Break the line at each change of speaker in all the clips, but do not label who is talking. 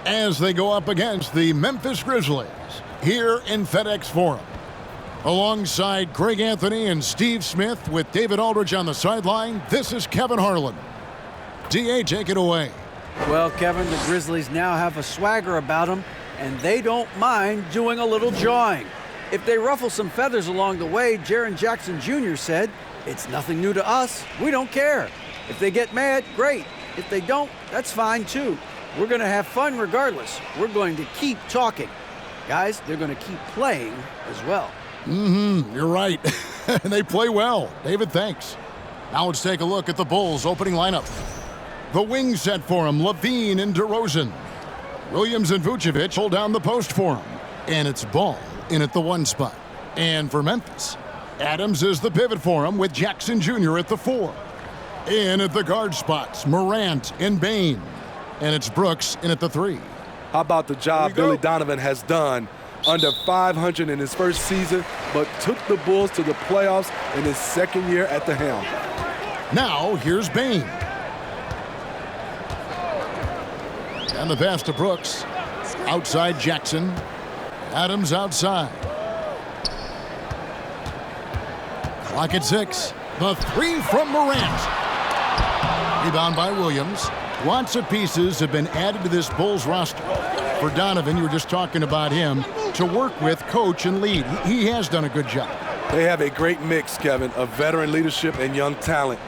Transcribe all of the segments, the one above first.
as they go up against the Memphis Grizzlies here in FedEx Forum. Alongside Greg Anthony and Steve Smith with David Aldridge on the sideline, this is Kevin Harlan. DA, take it away.
Well, Kevin, the Grizzlies now have a swagger about them, and they don't mind doing a little jawing. If they ruffle some feathers along the way, Jaren Jackson Jr. said, "It's nothing new to us. We don't care. If they get mad, great. If they don't, that's fine too. We're going to have fun regardless. We're going to keep talking." Guys, they're going to keep playing as well.
You're right. And they play well. David, thanks. Now let's take a look at the Bulls' opening lineup. The wings set for him, Levine and Derozan. Williams and Vucevic hold down the post for him. And it's Ball in at the 1 spot. And for Memphis, Adams is the pivot for him with Jackson Jr. at the 4. In at the guard spots, Morant and Bane. And it's Brooks in at the 3.
How about the job Billy Donovan has done? Under 500 in his first season, but took the Bulls to the playoffs in his second year at the helm.
Now, here's Bane. And the pass to Brooks. Outside Jackson. Adams outside. Clock at 6. The 3 from Morant. Rebound by Williams. Lots of pieces have been added to this Bulls roster. For Donovan, you were just talking about him, to work with, coach, and lead. He has done a good job.
They have a great mix, Kevin, of veteran leadership and young talent.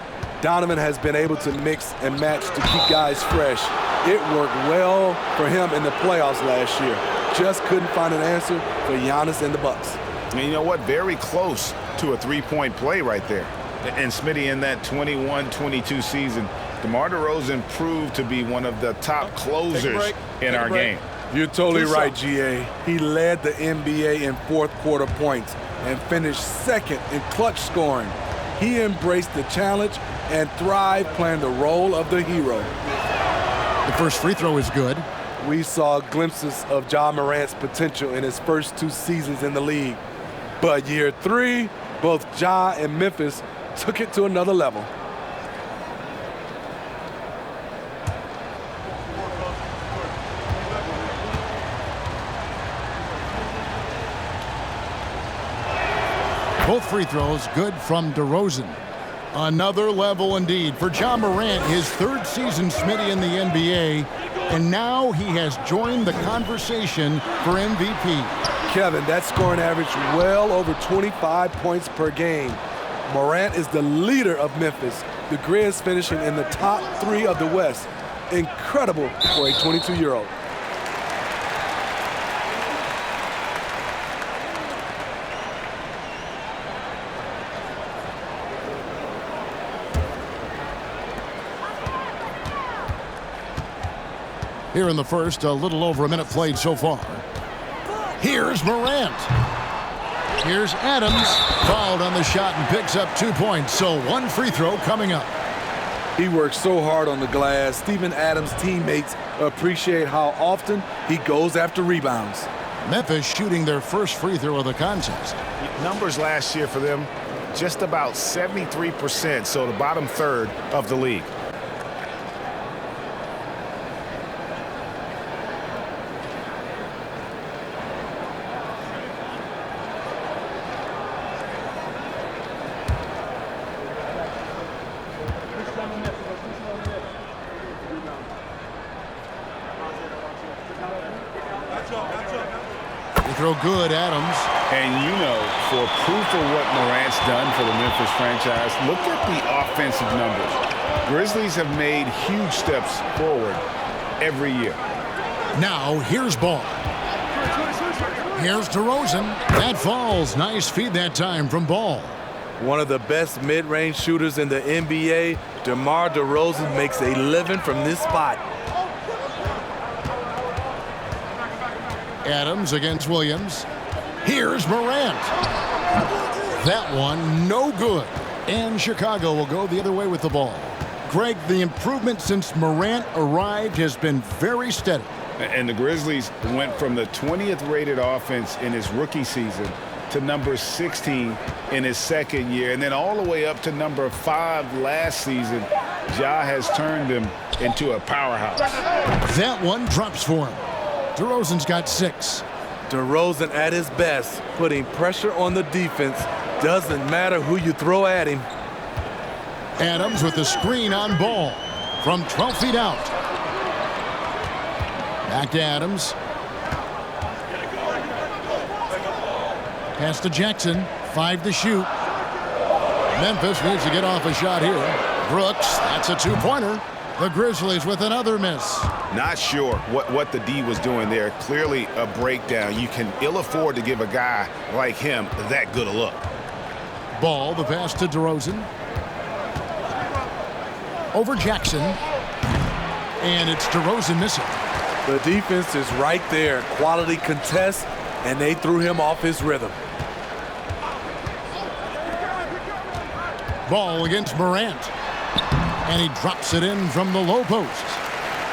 Donovan has been able to mix and match to keep guys fresh. It worked well for him in the playoffs last year. Just couldn't find an answer for Giannis and the Bucks.
And you know what? Very close to a three-point play right there. And Smitty, in that 21-22 season, DeMar DeRozan proved to be one of the top closers in our game.
You're totally right, GA. He led the NBA in fourth quarter points and finished second in clutch scoring. He embraced the challenge and thrived playing the role of the hero.
The first free throw is good.
We saw glimpses of Ja Morant's potential in his first 2 seasons in the league. But year 3, both Ja and Memphis took it to another level.
Both free throws good from DeRozan. Another level indeed for Ja Morant, his 3rd season, Smitty, in the NBA. And now he has joined the conversation for MVP.
Kevin, that scoring average well over 25 points per game. Morant is the leader of Memphis. The Grizz finishing in the top 3 of the West. Incredible for a 22-year-old.
Here in the first, a little over a minute played so far. Here's Morant. Here's Adams. Fouled on the shot and picks up 2 points. So 1 free throw coming up.
He works so hard on the glass. Steven Adams' teammates appreciate how often he goes after rebounds.
Memphis shooting their first free throw of the contest.
Numbers last year for them, just about 73%, so the bottom third of the league.
Throw good, Adams.
And you know, for proof of what Morant's done for the Memphis franchise, look at the offensive numbers. Grizzlies have made huge steps forward every year.
Now, here's Ball. Here's DeRozan. That falls. Nice feed that time from Ball.
One of the best mid-range shooters in the NBA, DeMar DeRozan makes a living from this spot.
Adams against Williams. Here's Morant. That one, no good. And Chicago will go the other way with the ball. Greg, the improvement since Morant arrived has been very steady.
And the Grizzlies went from the 20th rated offense in his rookie season to number 16 in his second year, and then all the way up to number 5 last season. Ja has turned him into a powerhouse.
That one drops for him. DeRozan's got 6.
DeRozan at his best, putting pressure on the defense. Doesn't matter who you throw at him.
Adams with the screen on Ball from 12 feet out. Back to Adams. Pass to Jackson. 5 to shoot. Memphis needs to get off a shot here. Brooks, that's a 2-pointer. The Grizzlies with another miss.
Not sure what the D was doing there. Clearly a breakdown. You can ill afford to give a guy like him that good a look.
Ball, the pass to DeRozan. Over Jackson. And it's DeRozan missing.
The defense is right there. Quality contest, and they threw him off his rhythm.
Ball against Morant. And he drops it in from the low post.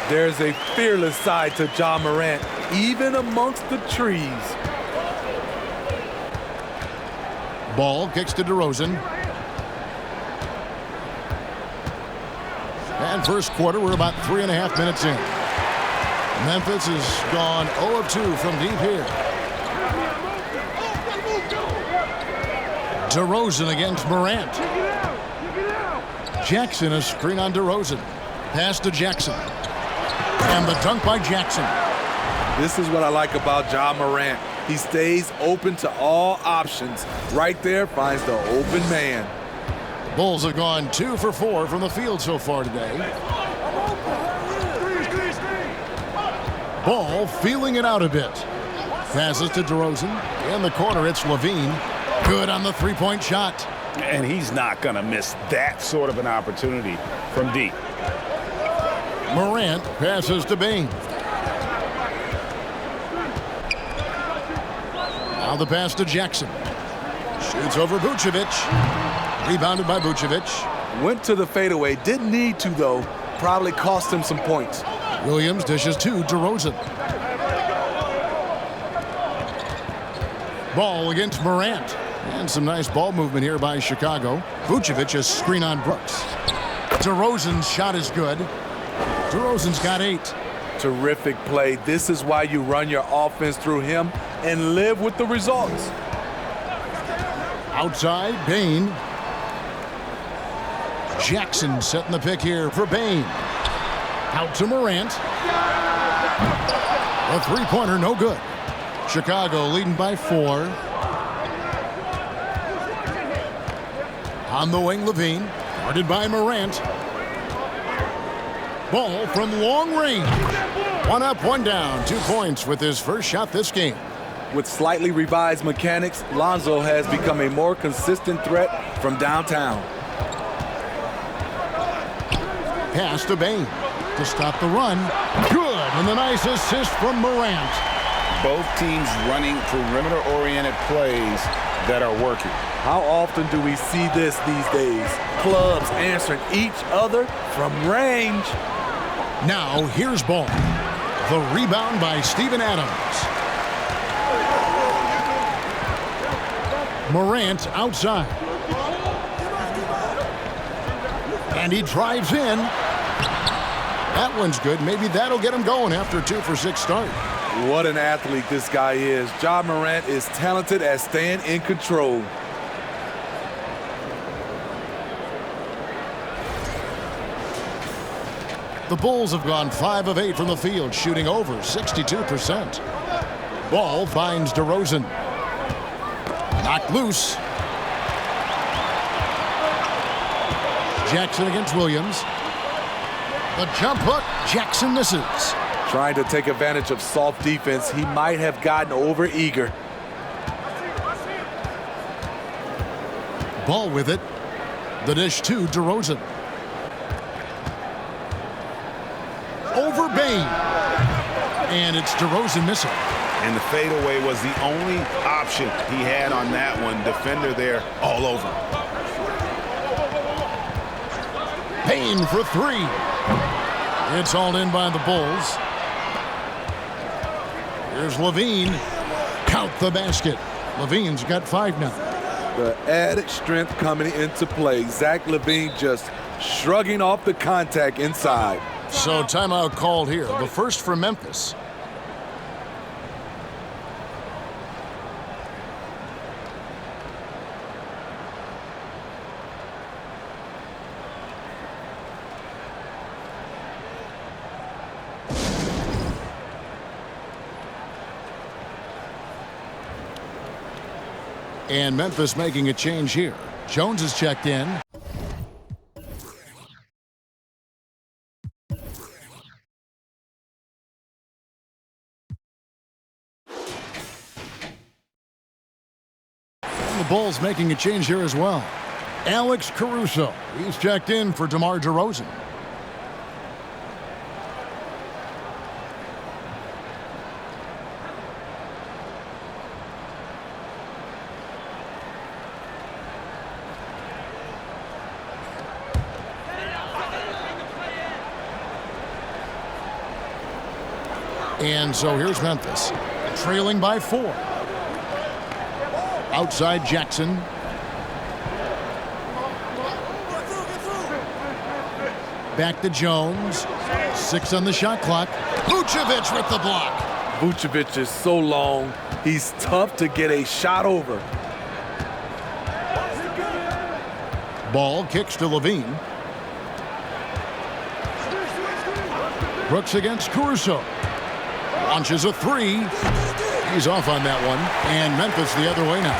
There's a fearless side to Ja Morant, even amongst the trees.
Ball kicks to DeRozan. And first quarter, we're about 3.5 minutes in. Memphis has gone 0 of 2 from deep here. DeRozan against Morant. Jackson, a screen on DeRozan. Pass to Jackson. And the dunk by Jackson.
This is what I like about Ja Morant. He stays open to all options. Right there finds the open man.
The Bulls have gone 2 for 4 from the field so far today. Ball feeling it out a bit. Passes to DeRozan. In the corner, it's Levine. Good on the three-point shot.
And he's not going to miss that sort of an opportunity from deep.
Morant passes to Bain. Now the pass to Jackson. Shoots over Vucevic. Rebounded by Vucevic.
Went to the fadeaway. Didn't need to, though. Probably cost him some points.
Williams dishes to DeRozan. Ball against Morant. And some nice ball movement here by Chicago. Vucevic a screen on Brooks. DeRozan's shot is good. DeRozan's got 8.
Terrific play. This is why you run your offense through him and live with the results.
Outside, Bain. Jackson setting the pick here for Bain. Out to Morant. A three-pointer, no good. Chicago leading by 4. On the wing, Levine. Guarded by Morant. Ball from long range. 1 up, 1 down. 2 points with his first shot this game.
With slightly revised mechanics, Lonzo has become a more consistent threat from downtown.
Pass to Bain to stop the run. Good, and the nice assist from Morant.
Both teams running perimeter-oriented plays that are working.
How often do we see this these days? Clubs answering each other from range.
Now here's Ball. The rebound by Steven Adams. Morant outside. And he drives in. That one's good. Maybe that'll get him going after a 2 for 6 start.
What an athlete this guy is. Ja Morant is talented at staying in control.
The Bulls have gone 5 of 8 from the field, shooting over 62%. Ball finds DeRozan. Knocked loose. Jackson against Williams. The jump hook. Jackson misses.
Trying to take advantage of soft defense, he might have gotten over eager.
Ball with it. The dish to DeRozan. Over Bain. And it's DeRozan missing.
And the fadeaway was the only option he had on that one. Defender there all over.
Bain for 3. It's hauled in by the Bulls. Here's Levine. Count the basket. Levine's got 5 now.
The added strength coming into play. Zach LaVine just shrugging off the contact inside.
So timeout called here. The first for Memphis. And Memphis making a change here. Jones is checked in. And the Bulls making a change here as well. Alex Caruso. He's checked in for DeMar DeRozan. And so here's Memphis, trailing by 4. Outside Jackson. Back to Jones. 6 on the shot clock. Vucevic with the block.
Vucevic is so long, he's tough to get a shot over.
Ball kicks to Levine. Brooks against Caruso. Launches a 3. He's off on that one. And Memphis the other way now.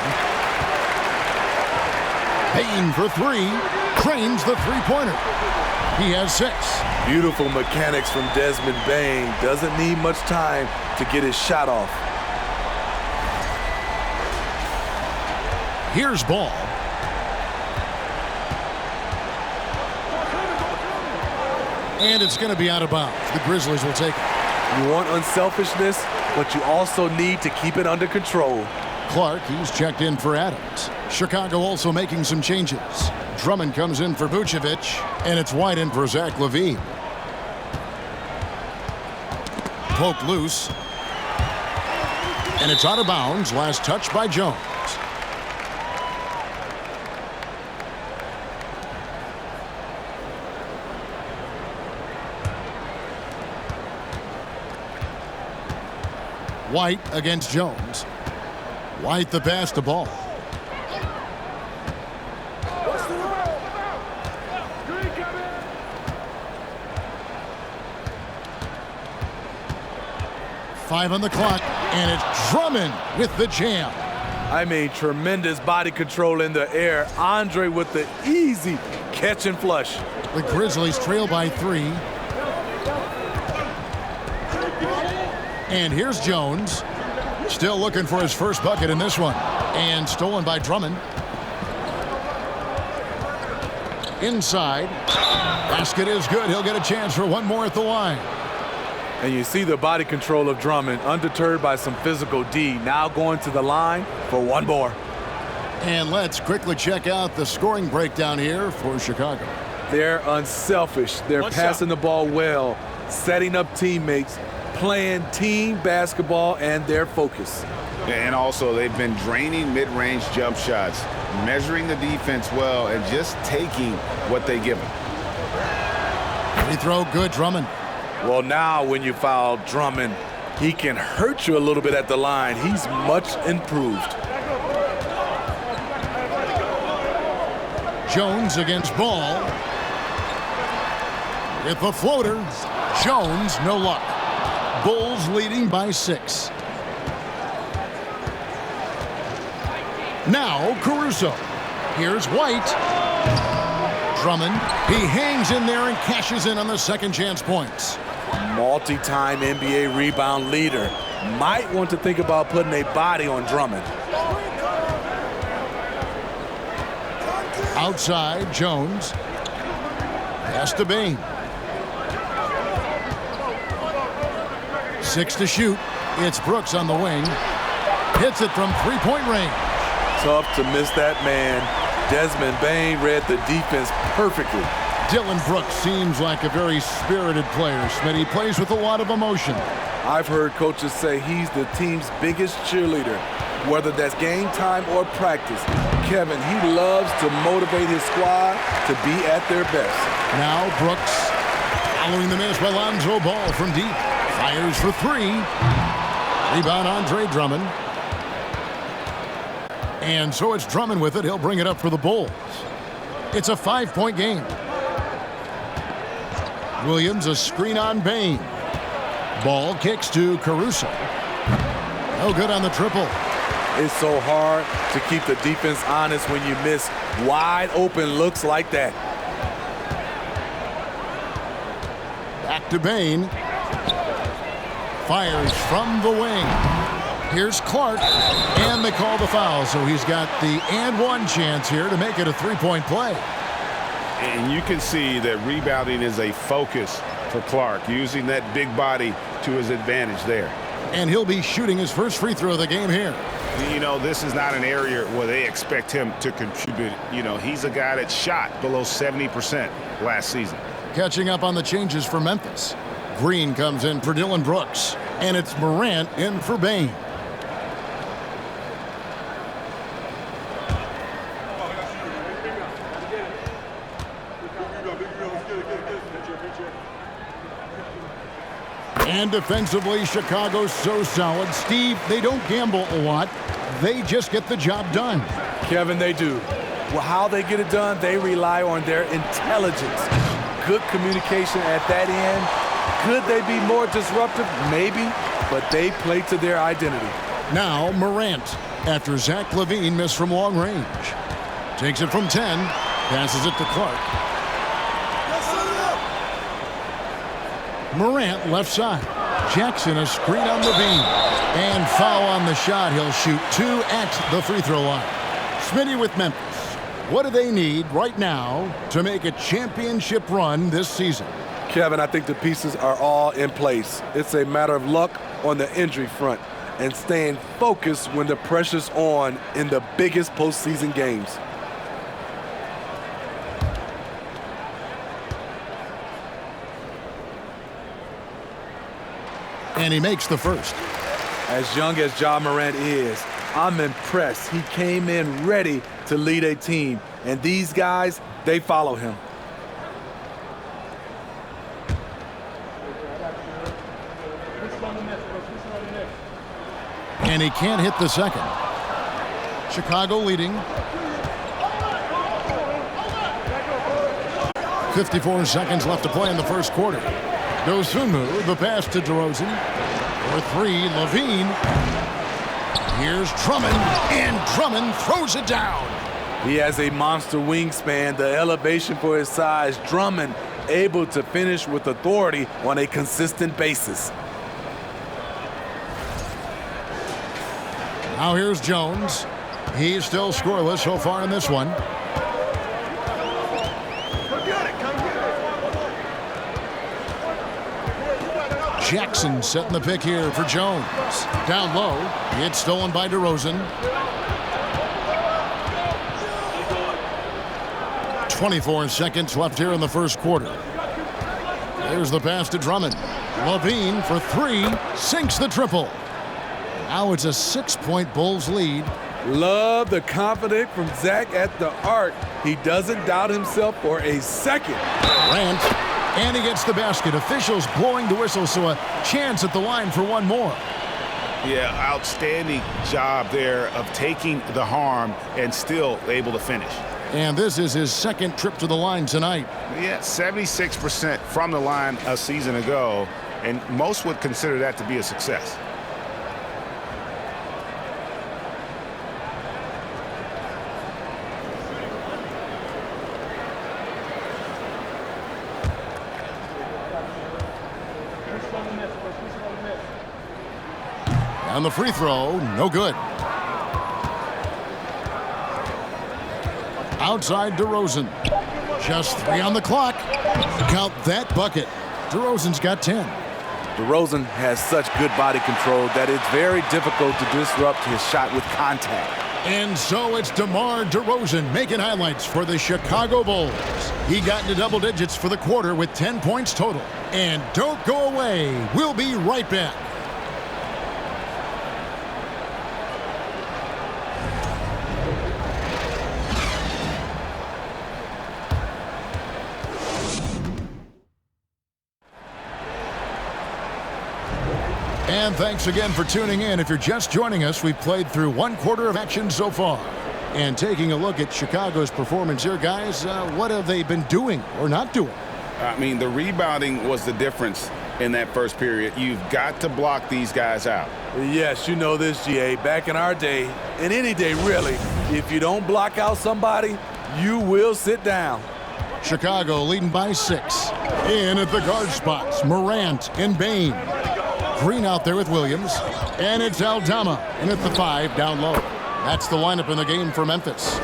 Payne for 3. Cranes the three-pointer. He has 6.
Beautiful mechanics from Desmond Bane. Doesn't need much time to get his shot off.
Here's Ball. And it's going to be out of bounds. The Grizzlies will take it.
You want unselfishness, but you also need to keep it under control.
Clark, he's checked in for Adams. Chicago also making some changes. Drummond comes in for Vucevic, and it's White in for Zach LaVine. Poke loose. And it's out of bounds. Last touch by Jones. White against Jones. White the pass to Ball. Five on the clock, and it's Drummond with the jam.
I mean, tremendous body control in the air. Andre with the easy catch and flush.
The Grizzlies trail by 3. And here's Jones. Still looking for his first bucket in this one. And stolen by Drummond. Inside. Basket is good. He'll get a chance for one more at the line.
And you see the body control of Drummond, undeterred by some physical D. Now going to the line for one more.
And let's quickly check out the scoring breakdown here for Chicago.
They're unselfish. They're passing the ball well, setting up teammates, playing team basketball, and their focus.
And also, they've been draining mid-range jump shots, measuring the defense well, and just taking what they give them.
Free throw good, Drummond.
Well, now when you foul Drummond, he can hurt you a little bit at the line. He's much improved.
Jones against Ball. With the floater. Jones, no luck. Bulls leading by 6. Now Caruso. Here's White. Drummond. He hangs in there and cashes in on the second chance points.
Multi-time NBA rebound leader. Might want to think about putting a body on Drummond.
Outside, Jones. Pass to Bane. 6 to shoot. It's Brooks on the wing. Hits it from three-point range.
Tough to miss that man. Desmond Bane read the defense perfectly.
Dylan Brooks seems like a very spirited player, Schmidt. He plays with a lot of emotion.
I've heard coaches say he's the team's biggest cheerleader. whether that's game time or practice. Kevin, he loves to motivate his squad to be at their best.
Now Brooks, following the miss by Lonzo Ball from deep. Fires for three. Rebound Andre Drummond. And so it's Drummond with it. He'll bring it up for the Bulls. It's a 5-point game. Williams, a screen on Bain. Ball kicks to Caruso. No good on the triple.
It's so hard to keep the defense honest when you miss wide open looks like that.
Back to Bain. Fires from the wing. Here's Clark, and they call the foul, so he's got the and one chance here to make it a three-point play.
And you can see that rebounding is a focus for Clark, using that big body to his advantage there.
And he'll be shooting his first free throw of the game here.
You know, this is not an area where they expect him to contribute. You know, he's a guy that shot below 70% last season.
Catching up on the changes for Memphis. Green comes in for Dillon Brooks, and it's Morant in for Bain. And defensively, Chicago's so solid. Steve, they don't gamble a lot. They just get the job done.
Kevin, they do. Well, how they get it done, they rely on their intelligence. Good communication at that end. Could they be more disruptive? Maybe, but they play to their identity. Now Morant, after Zach LaVine missed from long range. Takes it from 10, passes it to Clark. Morant left side. Jackson a screen on LaVine. And foul on the shot. He'll shoot 2 at the free throw line. Smitty with Memphis. What do they need right now to make a championship run this season? Kevin, I think the pieces are all in place. It's a matter of luck on the injury front and staying focused when the pressure's on in the biggest postseason games.
And he makes the first.
As young as Ja Morant is, I'm impressed. He came in ready to lead a team, and these guys, they follow him.
And he can't hit the second. Chicago leading. 54 seconds left to play in the first quarter. Dosunmu, the pass to Derozan. For three, LaVine. Here's Drummond, and Drummond throws it down.
He has a monster wingspan, the elevation for his size. Drummond able to finish with authority on a consistent basis.
Now here's Jones. He's still scoreless so far in this one. Jackson setting the pick here for Jones. Down low. It's stolen by Derozan. 24 seconds left here in the first quarter. There's the pass to Drummond. LaVine for three. Sinks the triple. Now it's a 6-point Bulls lead.
Love the confidence from Zach at the arc. He doesn't doubt himself for a second.
Grant. And he gets the basket. Officials blowing the whistle, so a chance at the line for one more.
Yeah, outstanding job there of taking the harm and still able to finish.
And this is his second trip to the line tonight.
Yeah, 76% from the line a season ago, and most would consider that to be a success.
And the free throw, no good. Outside Derozan. Just 3 on the clock. Count that bucket. Derozan's got 10.
Derozan has such good body control that it's very difficult to disrupt his shot with contact.
And so it's DeMar DeRozan making highlights for the Chicago Bulls. He got into double digits for the quarter with 10 points total. And don't go away. We'll be right back. And thanks again for tuning in. If you're just joining us, we've played through one quarter of action so far. And taking a look at Chicago's performance here, guys, what have they been doing or not doing?
I mean, the rebounding was the difference in that first period. You've got to block these guys out.
Yes, you know this, GA. Back in our day, and any day really, if you don't block out somebody, you will sit down.
Chicago leading by 6. In at the guard spots, Morant and Bane. Green out there with Williams. And it's Aldama in at the 5 down low. That's the lineup in the game for Memphis.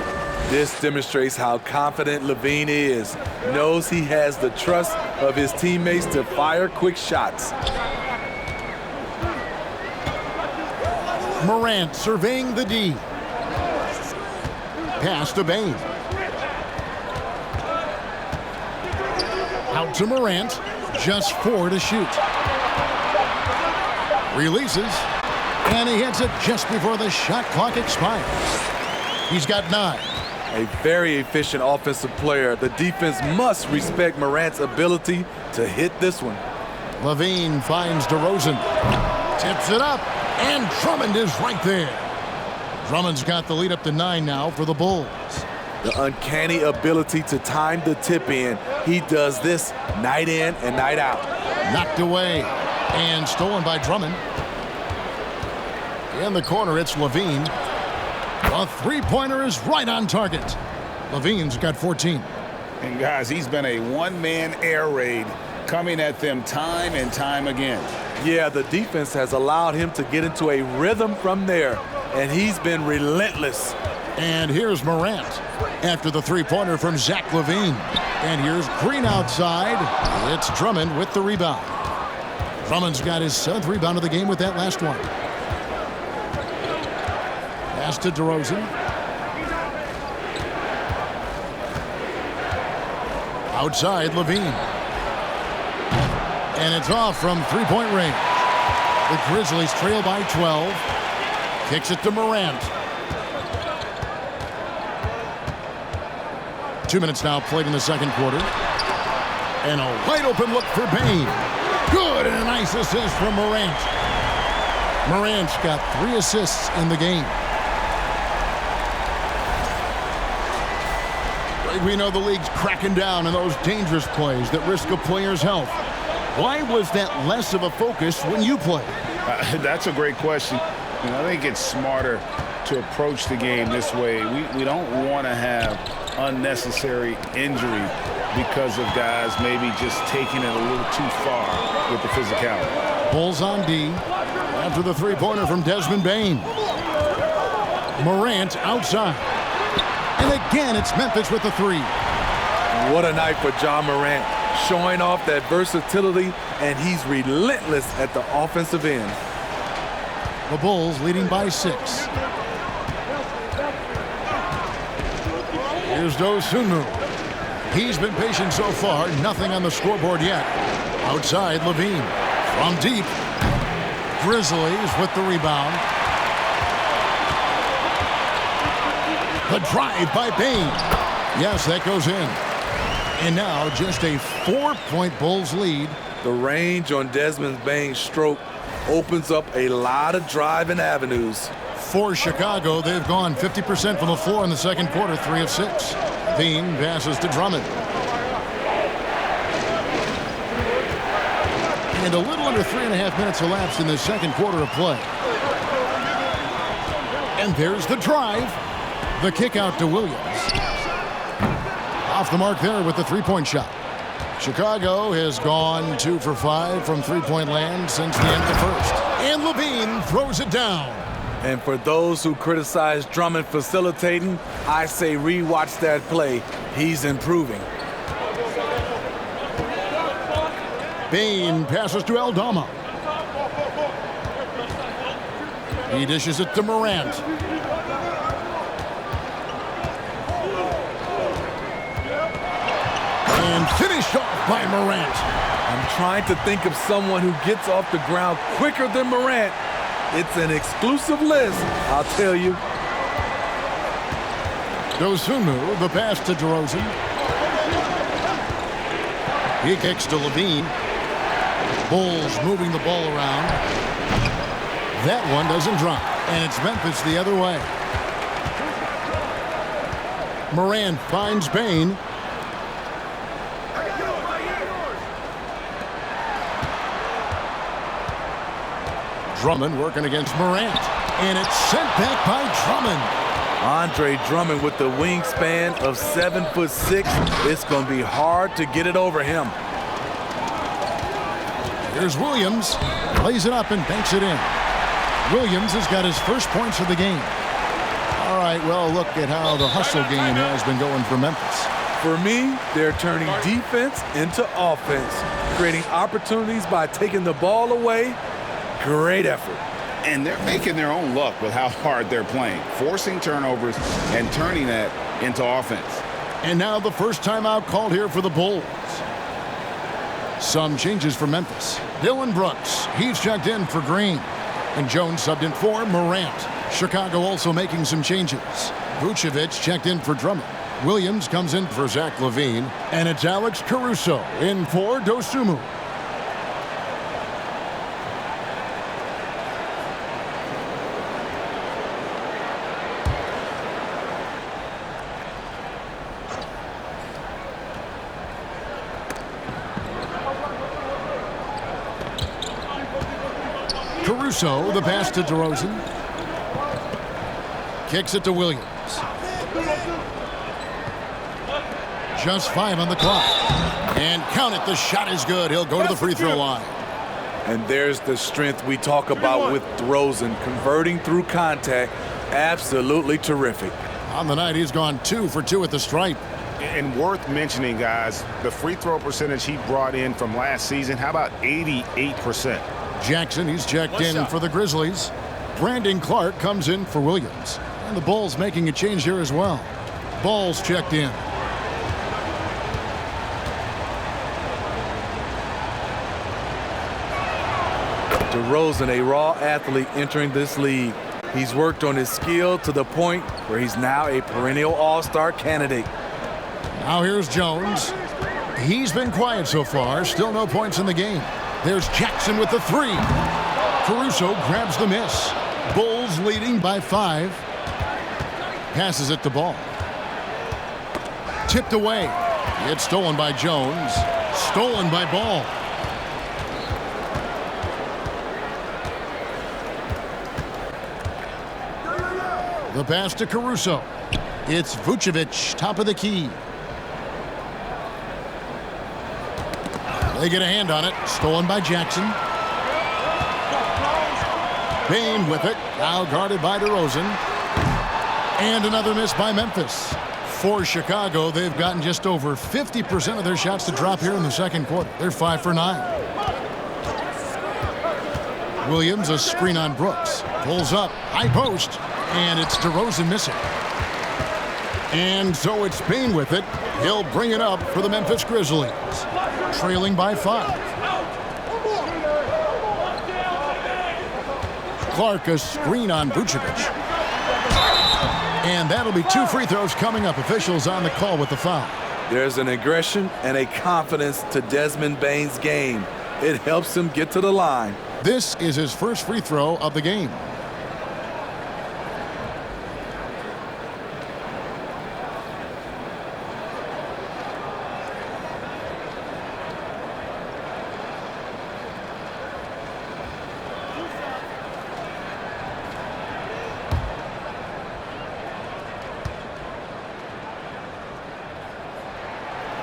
This demonstrates how confident LaVine is. Knows he has the trust of his teammates to fire quick shots.
Morant surveying the D. Pass to Bane. Out to Morant. Just 4 to shoot. Releases. And he hits it just before the shot clock expires. He's got 9.
A very efficient offensive player. The defense must respect Morant's ability to hit this one.
LaVine finds Derozan. Tips it up. And Drummond is right there. Drummond's got the lead up to 9 now for the Bulls.
The uncanny ability to time the tip in. He does this night in and night out.
Knocked away. And stolen by Drummond. In the corner, it's LaVine. The three-pointer is right on target. LaVine's got 14.
And guys, he's been a one-man air raid coming at them time and time again.
Yeah, the defense has allowed him to get into a rhythm from there, and he's been relentless.
And here's Morant after the three-pointer from Zach LaVine. And here's Green outside. It's Drummond with the rebound. Drummond's got his 7th rebound of the game with that last one. Pass to Derozan. Outside, LaVine. And it's off from three-point range. The Grizzlies trail by 12. Kicks it to Morant. 2 minutes now played in the second quarter. And a wide-open look for Bane. Good, and a nice assist from Morant. Morant's got 3 assists in the game. We know the league's cracking down on those dangerous plays that risk a player's health. Why was that less of a focus when you played?
That's a great question. I think it's smarter to approach the game this way. We don't want to have unnecessary injury because of guys maybe just taking it a little too far with the physicality.
Bulls on D after the three-pointer from Desmond Bane. Morant outside. And again, it's Memphis with the 3.
What a night for Ja Morant, showing off that versatility, and he's relentless at the offensive end.
The Bulls leading by 6. Here's Dosunmu. He's been patient so far, nothing on the scoreboard yet. Outside, LaVine. From deep. Grizzlies with the rebound. The drive by Bane. Yes, that goes in. And now just a 4-point Bulls lead.
The range on Desmond Bane's stroke opens up a lot of driving avenues.
For Chicago, they've gone 50% from the floor in the second quarter, 3 of 6. Bane passes to Drummond. And a little under 3.5 minutes elapsed in the second quarter of play. And there's the drive. The kick out to Williams. Off the mark there with the three-point shot. Chicago has gone 2 for 5 from three-point land since the end of the first. And LaVine throws it down.
And for those who criticize Drummond facilitating, I say rewatch that play. He's improving.
Bane passes to Aldama. He dishes it to Morant. And finished off by Morant.
I'm trying to think of someone who gets off the ground quicker than Morant. It's an exclusive list, I'll tell you.
Dosunmu, the pass to Derozan. He kicks to LaVine. Bulls moving the ball around. That one doesn't drop, and it's Memphis the other way. Morant finds Bain. Drummond working against Morant, and it's sent back by Drummond.
Andre Drummond with the wingspan of 7'6". It's going to be hard to get it over him.
Here's Williams, lays it up and banks it in. Williams has got his first points of the game. All right, well, look at how the hustle game has been going for Memphis.
For me, they're turning defense into offense, creating opportunities by taking the ball away. Great effort.
And they're making their own luck with how hard they're playing, forcing turnovers and turning that into offense.
And now the first timeout called here for the Bulls. Some changes for Memphis. Dylan Brooks, he's checked in for Green. And Jones subbed in for Morant. Chicago also making some changes. Vucevic checked in for Drummond. Williams comes in for Zach LaVine. And it's Alex Caruso in for Dosunmu. Caruso, the pass to Derozan. Kicks it to Williams. Just 5 on the clock. And count it, the shot is good. He'll go to the free throw line.
And there's the strength we talk about with Derozan, converting through contact. Absolutely terrific.
On the night, he's gone 2 for 2 at the stripe.
And worth mentioning, guys, the free throw percentage he brought in from last season, how about 88%?
Jackson, he's checked in for the Grizzlies. Brandon Clark comes in for Williams. And the Bulls making a change here as well. Ball's checked in.
Derozan, a raw athlete entering this league. He's worked on his skill to the point where he's now a perennial all-star candidate.
Now here's Jones. He's been quiet so far. Still no points in the game. There's Jackson with the 3. Caruso grabs the miss. Bulls leading by 5. Passes it to Ball. Tipped away. It's stolen by Jones. Stolen by Ball. The pass to Caruso. It's Vucevic, top of the key. They get a hand on it. Stolen by Jackson. Bain with it. Now guarded by Derozan. And another miss by Memphis. For Chicago, they've gotten just over 50% of their shots to drop here in the second quarter. They're 5 for 9. Williams, a screen on Brooks. Pulls up. High post. And it's Derozan missing. And so it's Bain with it. He'll bring it up for the Memphis Grizzlies. Trailing by 5. Clark, a screen on Vucevic. And that'll be 2 free throws coming up. Officials on the call with the foul.
There's an aggression and a confidence to Desmond Bane's game. It helps him get to the line.
This is his first free throw of the game.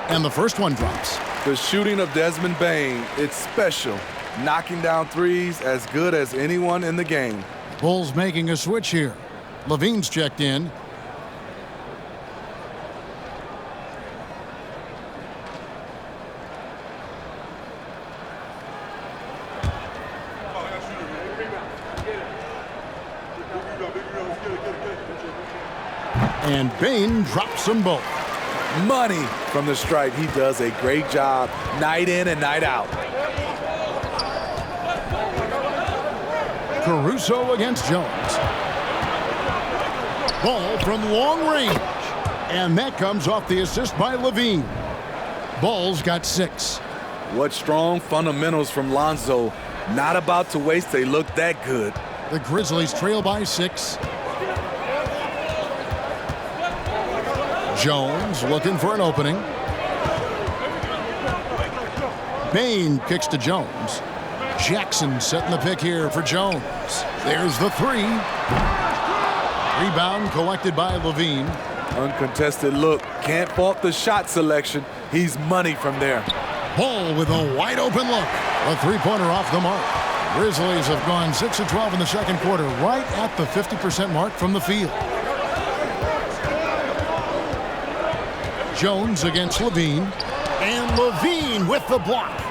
And the first one drops.
The shooting of Desmond Bane, it's special. Knocking down threes as good as anyone in the game.
Bulls making a switch here. LaVine's checked in. And Bain drops them both.
Money from the stripe. He does a great job night in and night out.
Caruso against Jones. Ball from long range. And that comes off the assist by LaVine. Ball's got 6.
What strong fundamentals from Lonzo. Not about to waste. They look that good.
The Grizzlies trail by 6. Jones looking for an opening. Bane kicks to Jones. Jackson setting the pick here for Jones. There's the 3. Rebound collected by Levine.
Uncontested look. Can't fault the shot selection. He's money from there.
Ball with a wide open look. A three-pointer off the mark. Grizzlies have gone 6 of 12 in the second quarter, right at the 50% mark from the field. Jones against Levine. And Levine with the block.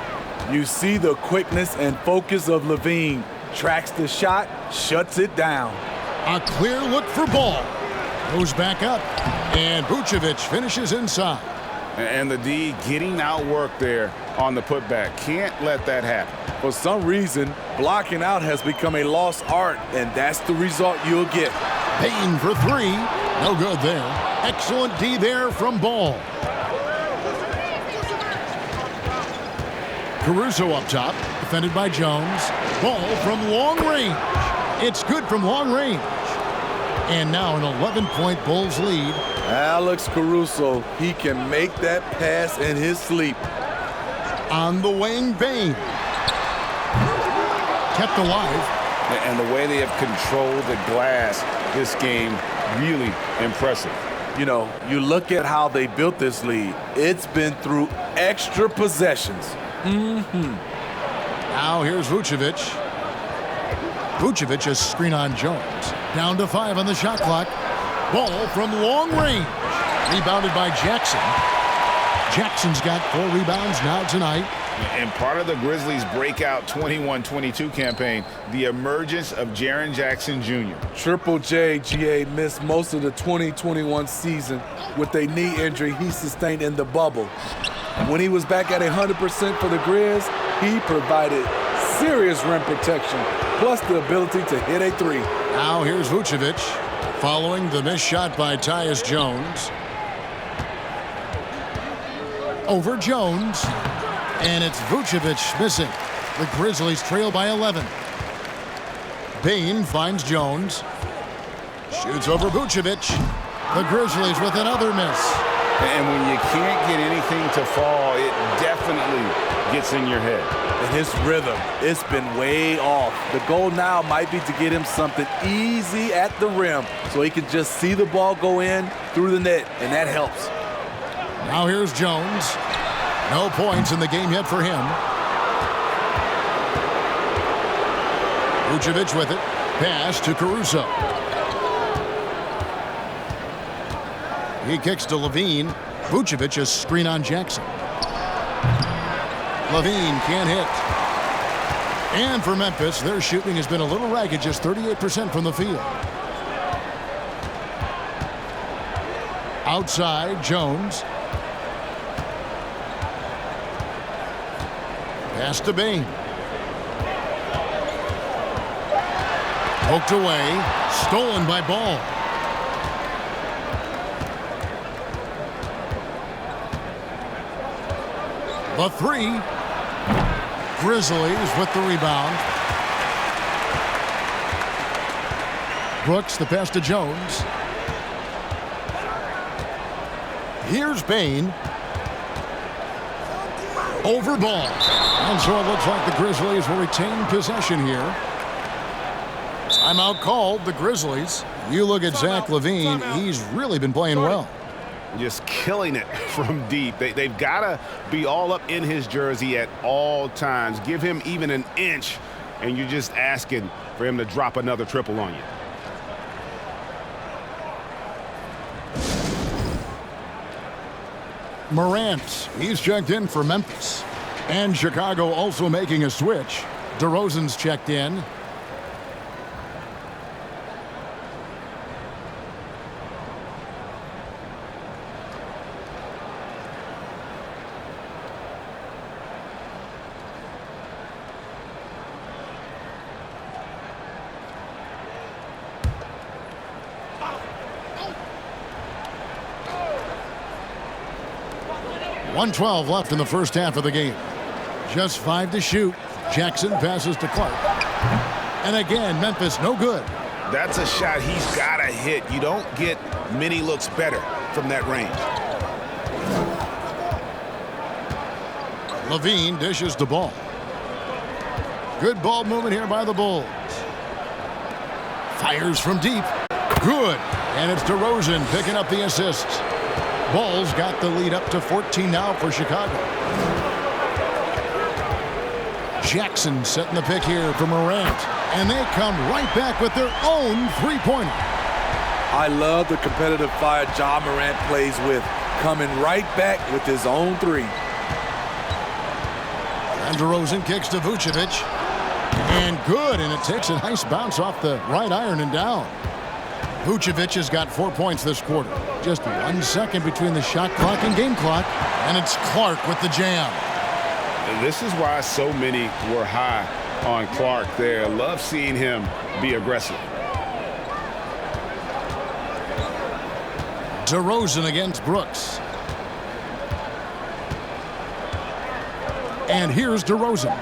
You see the quickness and focus of Levine. Tracks the shot, shuts it down.
A clear look for Ball. Goes back up. And Vucevic finishes inside.
And the D getting outworked there on the putback. Can't let that happen.
For some reason, blocking out has become a lost art, and that's the result you'll get.
Payne for 3. No good there. Excellent D there from Ball. Caruso up top, defended by Jones. Ball from long range. It's good from long range. And now an 11-point Bulls lead.
Alex Caruso, he can make that pass in his sleep.
On the wing, Bane. Kept alive.
And the way they have controlled the glass this game, really impressive.
You know, you look at how they built this lead. It's been through extra possessions.
Now here's Vucevic. Vucevic, a screen on Jones. Down to 5 on the shot clock. Ball from long range. Rebounded by Jackson. Jackson's got 4 rebounds now tonight.
And part of the Grizzlies' breakout 21-22 campaign, the emergence of Jaren Jackson Jr.
Triple J, GA, missed most of the 2021 season with a knee injury he sustained in the bubble. When he was back at 100% for the Grizz, he provided serious rim protection, plus the ability to hit a 3.
Now here's Vucevic, following the missed shot by Tyus Jones. Over Jones, and it's Vucevic missing. The Grizzlies trail by 11. Bane finds Jones. Shoots over Vucevic. The Grizzlies with another miss.
And when you can't get anything to fall, it definitely gets in your head.
And his rhythm, it's been way off. The goal now might be to get him something easy at the rim so he can just see the ball go in through the net, and that helps.
Now here's Jones. No points in the game yet for him. Vucevic with it. Pass to Caruso. He kicks to Levine. Vucevic a screen on Jackson. Levine can't hit. And for Memphis, their shooting has been a little ragged, just 38% from the field. Outside, Jones. Pass to Bane. Poked away. Stolen by Ball. The 3. Grizzlies with the rebound. Brooks, the pass to Jones. Here's Bane. Over Ball. And so it looks like the Grizzlies will retain possession here. Timeout called, the Grizzlies. You look at Zach LaVine, he's really been playing well.
Just killing it from deep. They've got to be all up in his jersey at all times. Give him even an inch, and you're just asking for him to drop another triple on you.
Morant, he's checked in for Memphis. And Chicago also making a switch. Derozan's checked in. .112 left in the first half of the game. Just 5 to shoot. Jackson passes to Clark. And again, Memphis no good.
That's a shot he's got to hit. You don't get many looks better from that range.
Levine dishes the ball. Good ball movement here by the Bulls. Fires from deep. Good. And it's Derozan picking up the assists. Bulls got the lead up to 14 now for Chicago. Jackson setting the pick here for Morant. And they come right back with their own three-pointer.
I love the competitive fire Ja Morant plays with, coming right back with his own three.
And Derozan kicks to Vucevic. And good, and it takes a nice bounce off the right iron and down. Vucevic has got 4 points this quarter. Just 1 second between the shot clock and game clock. And it's Clark with the jam.
This is why so many were high on Clark there. Love seeing him be aggressive.
Derozan against Brooks. And here's Derozan.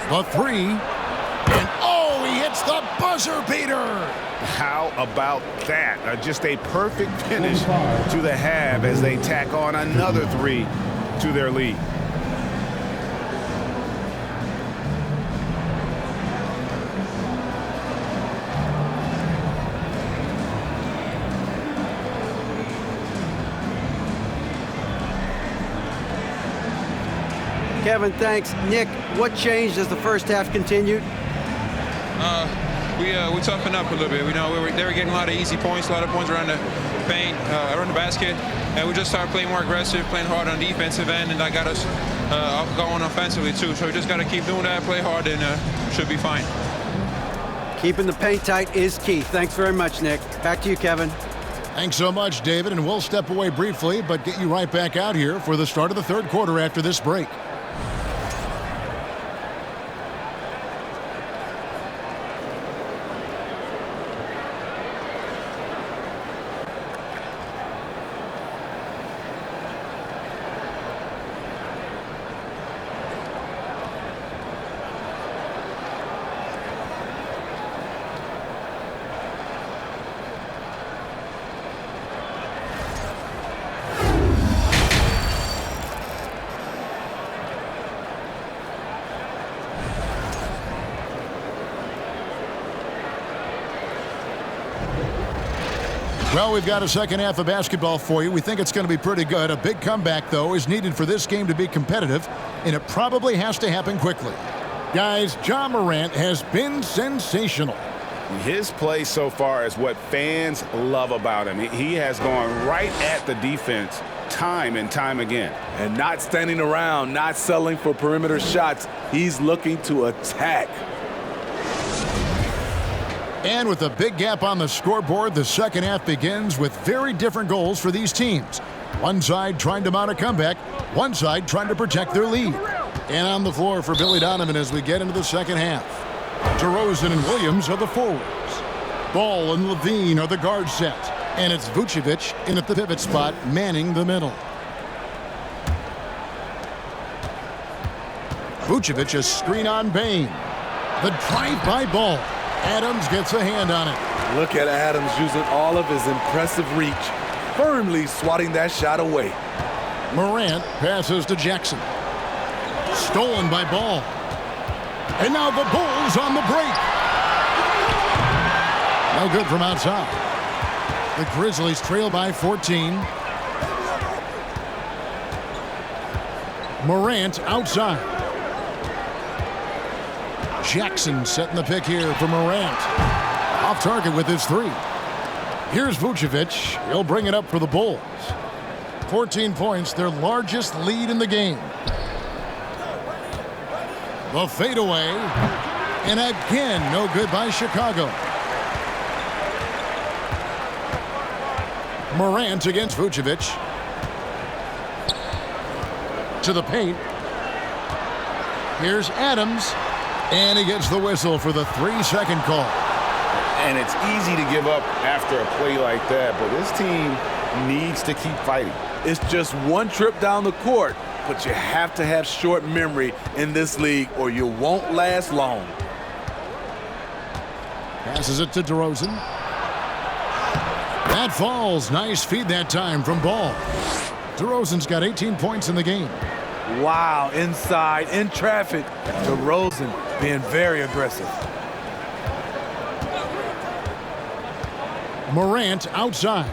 The three. And oh, he hits the buzzer beater.
How about that? Just a perfect finish to the half as they tack on another three to their lead.
Kevin, thanks. Nick, what changed as the first half continued?
We toughened up a little bit. They were getting a lot of easy points, a lot of points around the paint, around the basket, and we just started playing more aggressive, playing hard on defensive end, and that got us going offensively too. So we just got to keep doing that, play hard, and should be fine.
Keeping the paint tight is key. Thanks very much, Nick. Back to you, Kevin.
Thanks so much, David, and we'll step away briefly, but get you right back out here for the start of the third quarter after this break. Well, we've got a second half of basketball for you. We think it's going to be pretty good. A big comeback, though, is needed for this game to be competitive, and it probably has to happen quickly. Guys, Ja Morant has been sensational.
His play so far is what fans love about him. He has gone right at the defense time and time again.
And not standing around, not settling for perimeter shots. He's looking to attack.
And with a big gap on the scoreboard, the second half begins with very different goals for these teams. One side trying to mount a comeback, one side trying to protect their lead. And on the floor for Billy Donovan as we get into the second half. Derozan and Williams are the forwards. Ball and Levine are the guard set. And it's Vucevic in at the pivot spot, manning the middle. Vucevic a screen on Bain. The drive-by ball. Adams gets a hand on it.
Look at Adams using all of his impressive reach, firmly swatting that shot away.
Morant passes to Jackson. Stolen by Ball. And now the Bulls on the break. No good from outside. The Grizzlies trail by 14. Morant outside. Jackson setting the pick here for Morant. Off target with his three. Here's Vucevic. He'll bring it up for the Bulls. 14 points, their largest lead in the game. The fadeaway. And again, no good by Chicago. Morant against Vucevic. To the paint. Here's Adams. And he gets the whistle for the 3-second call.
And it's easy to give up after a play like that, but this team needs to keep fighting.
It's just one trip down the court. but you have to have short memory in this league or you won't last long.
Passes it to Derozan. That falls. Nice feed that time from Ball. Derozan's got 18 points in the game.
Wow, inside, in traffic. Derozan being very aggressive.
Morant outside.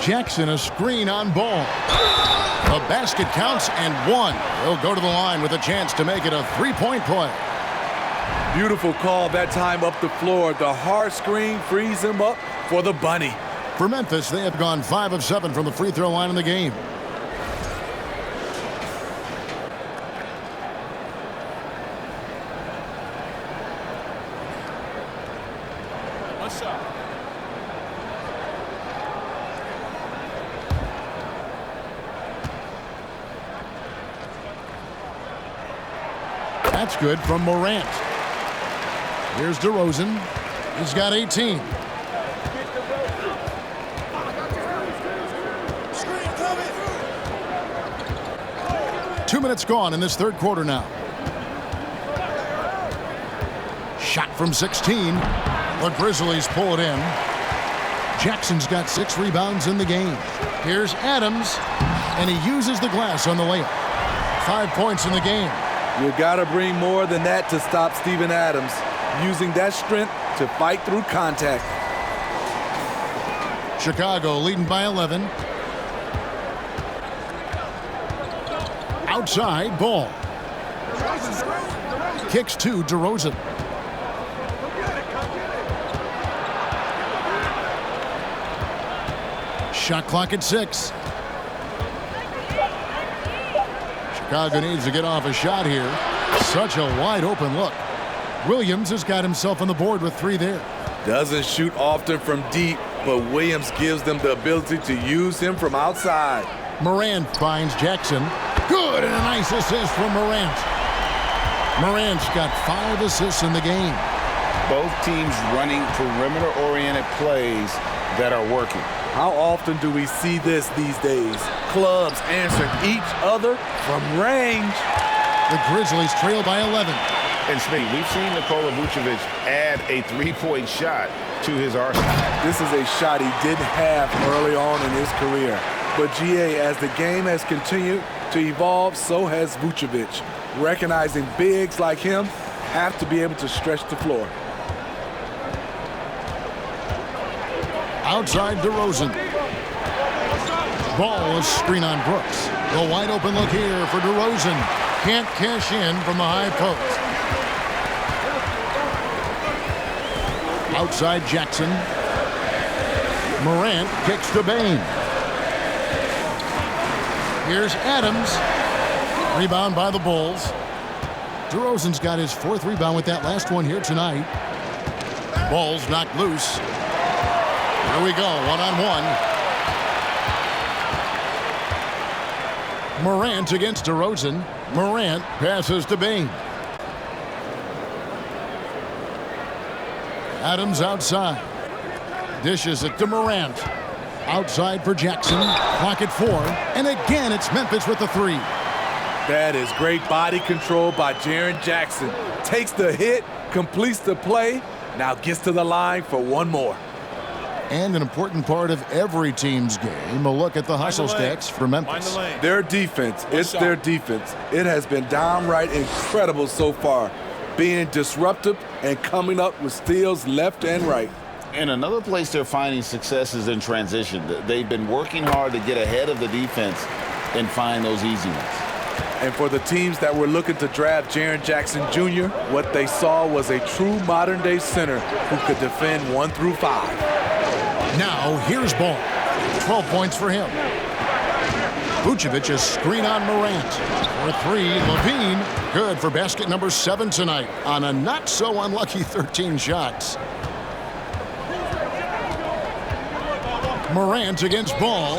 Jackson a screen on Ball. The basket counts and one. He'll go to the line with a chance to make it a three-point play.
Beautiful call that time up the floor. The hard screen frees him up for the bunny.
For Memphis, they have gone 5 of 7 from the free throw line in the game. That's good from Morant. Here's Derozan. He's got 18. Two minutes gone in this third quarter now. Shot from 16. The Grizzlies pull it in. Jackson's got 6 rebounds in the game. Here's Adams, and he uses the glass on the layup. 5 points in the game.
You gotta bring more than that to stop Steven Adams, using that strength to fight through contact.
Chicago leading by 11. Outside, Ball. Kicks to Derozan. Shot clock at 6. Chicago needs to get off a shot here. Such a wide open look. Williams has got himself on the board with 3 there.
Doesn't shoot often from deep, but Williams gives them the ability to use him from outside.
Morant finds Jackson. Good, and a nice assist from Morant. Morant's got 5 assists in the game.
Both teams running perimeter-oriented plays that are working.
How often do we see this these days? Clubs answering each other from range.
The Grizzlies trail by 11.
And Smitty, we've seen Nikola Vucevic add a three-point shot to his arsenal.
This is a shot he didn't have early on in his career. But GA, as the game has continued to evolve, so has Vucevic. Recognizing bigs like him have to be able to stretch the floor.
Outside Derozan. Ball is screen on Brooks. The wide open look here for Derozan. Can't cash in from the high post. Outside Jackson. Morant kicks to Bain. Here's Adams. Rebound by the Bulls. Derozan's got his 4th rebound with that last one here tonight. Ball's knocked loose. Here we go, one-on-one. Morant against Derozan. Morant passes to Bain. Adams outside. Dishes it to Morant. Outside for Jackson. Clock at 4. And again, it's Memphis with the 3.
That is great body control by Jaren Jackson. Takes the hit, completes the play, now gets to the line for one more.
And an important part of every team's game, a look at the hustle stats for Memphis.
Their defense, it's their defense. It has been downright incredible so far, being disruptive and coming up with steals left and right.
And another place they're finding success is in transition. They've been working hard to get ahead of the defense and find those easy ones.
And for the teams that were looking to draft Jaren Jackson Jr., what they saw was a true modern-day center who could defend 1 through 5.
Now, here's Ball. 12 points for him. Vucevic a screen on Morant. For 3, Levine. Good for basket number 7 tonight on a not-so-unlucky 13 shots. Morant against Ball.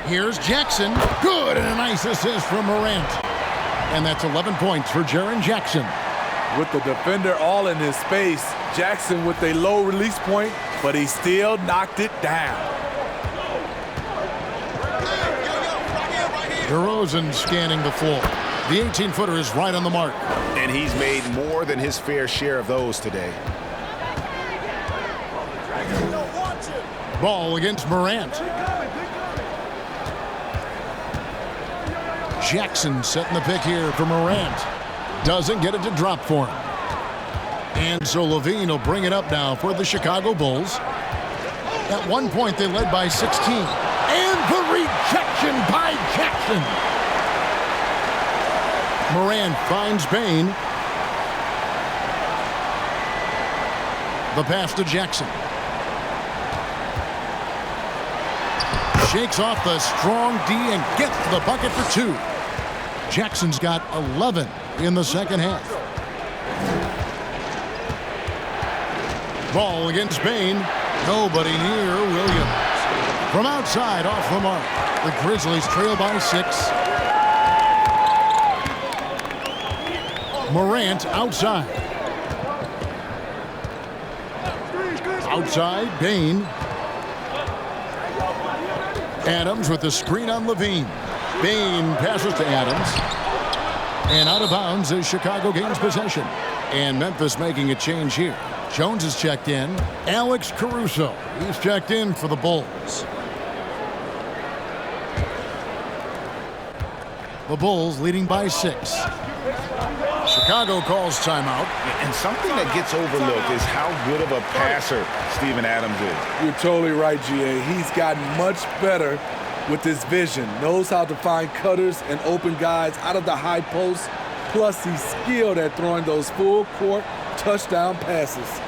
Here's Jackson. Good, and a nice assist from Morant. And that's 11 points for Jaren Jackson.
With the defender all in his space, Jackson with a low release point, but he still knocked it down.
Derozan scanning the floor. The 18-footer is right on the mark.
And he's made more than his fair share of those today.
Ball against Morant. Jackson setting the pick here for Morant. Doesn't get it to drop for him. And so Levine will bring it up now for the Chicago Bulls. At one point, they led by 16. And the rejection by Jackson. Morant finds Bain. The pass to Jackson. Shakes off the strong D and gets the bucket for 2. Jackson's got 11 in the second half. Ball against Bain. Nobody near Williams. From outside, off the mark. The Grizzlies trail by 6. Morant outside. Outside, Bain. Adams with the screen on Levine. Bain passes to Adams. And out of bounds is Chicago gains possession. And Memphis making a change here. Jones is checked in. Alex Caruso, he's checked in for the Bulls. The Bulls leading by 6. Chicago calls timeout.
And something that gets overlooked is how good of a passer Steven Adams is.
You're totally right, GA. He's gotten much better with his vision. Knows how to find cutters and open guys out of the high post. Plus, he's skilled at throwing those full-court touchdown passes.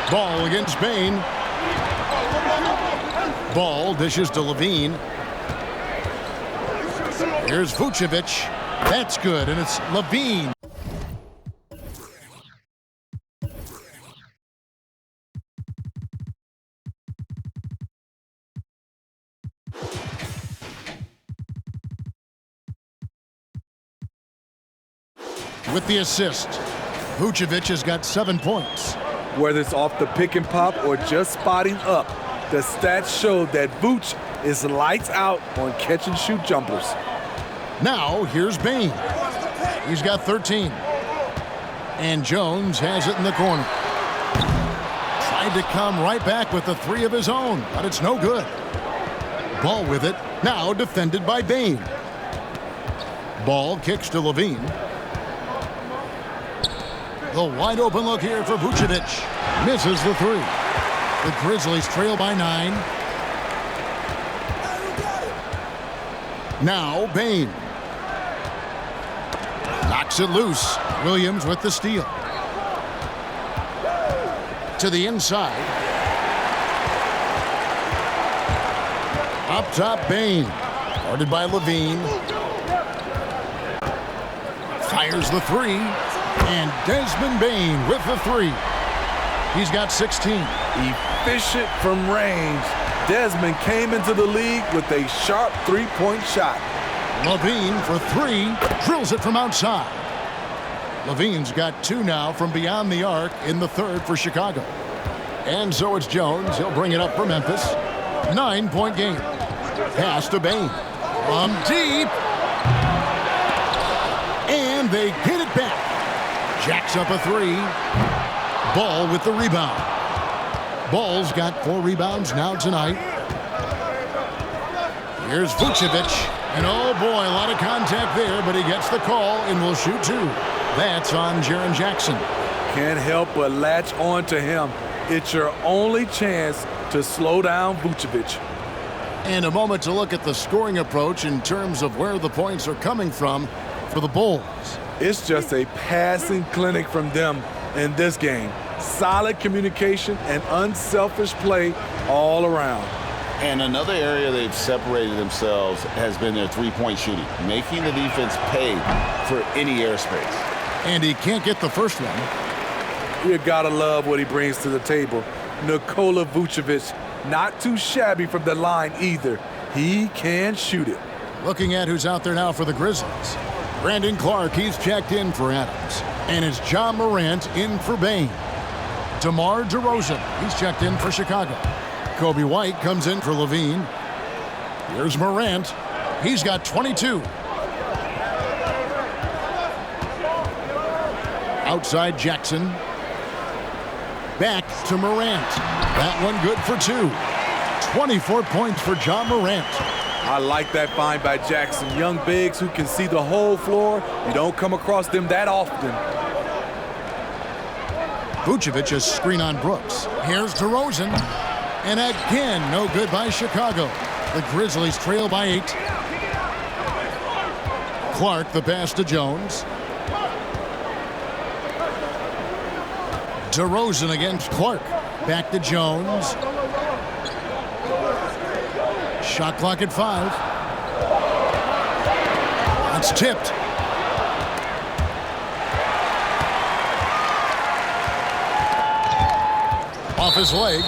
Ball against Bain. Ball dishes to Levine. Here's Vucevic. That's good, and it's Levine. With the assist, Vucevic has got 7 points.
Whether it's off the pick and pop or just spotting up, the stats show that Vooch is lights out on catch and shoot jumpers.
Now here's Bain. He's got 13. And Jones has it in the corner. Tried to come right back with the 3 of his own, but it's no good. Ball with it, now defended by Bain. Ball kicks to Levine. The wide open look here for Vucevic. Misses the 3. The Grizzlies trail by 9. Now Bain. Knocks it loose. Williams with the steal. to the inside. Up top, Bain. Guarded by Levine. Fires the three. And Desmond Bain with the three. He's got 16.
Efficient from range. Desmond came into the league with a sharp three-point shot.
Levine for three. Drills it from outside. Levine's got two now from beyond the arc in the third for Chicago. And so it's Jones. He'll bring it up for Memphis. 9-point game. Pass to Bain. From deep. And they get it back. Jacks up a three. Ball with the rebound. Ball's got 4 rebounds now tonight. Here's Vucevic. And oh boy, a lot of contact there, but he gets the call and will shoot 2. That's on Jaren Jackson.
Can't help but latch on to him. It's your only chance to slow down Vucevic.
And a moment to look at the scoring approach in terms of where the points are coming from for the Bulls.
It's just a passing clinic from them in this game. Solid communication and unselfish play all around.
And another area they've separated themselves has been their three-point shooting, making the defense pay for any airspace.
And he can't get the first one.
You gotta love what he brings to the table. Nikola Vucevic, not too shabby from the line either. He can shoot it.
Looking at who's out there now for the Grizzlies. Brandon Clark, he's checked in for Adams. And it's John Morant in for Bain. DeMar DeRozan, he's checked in for Chicago. Kobe White comes in for Levine. Here's Morant. He's got 22. Outside Jackson. Back to Morant. That one good for 2. 24 points for John Morant.
I like that find by Jackson. Young bigs who can see the whole floor. You don't come across them that often.
Vucevic a screen on Brooks. Here's DeRozan. And again, no good by Chicago. The Grizzlies trail by 8. Clark, the pass to Jones. DeRozan against Clark. Back to Jones. Shot clock at 5. It's tipped. Off his leg.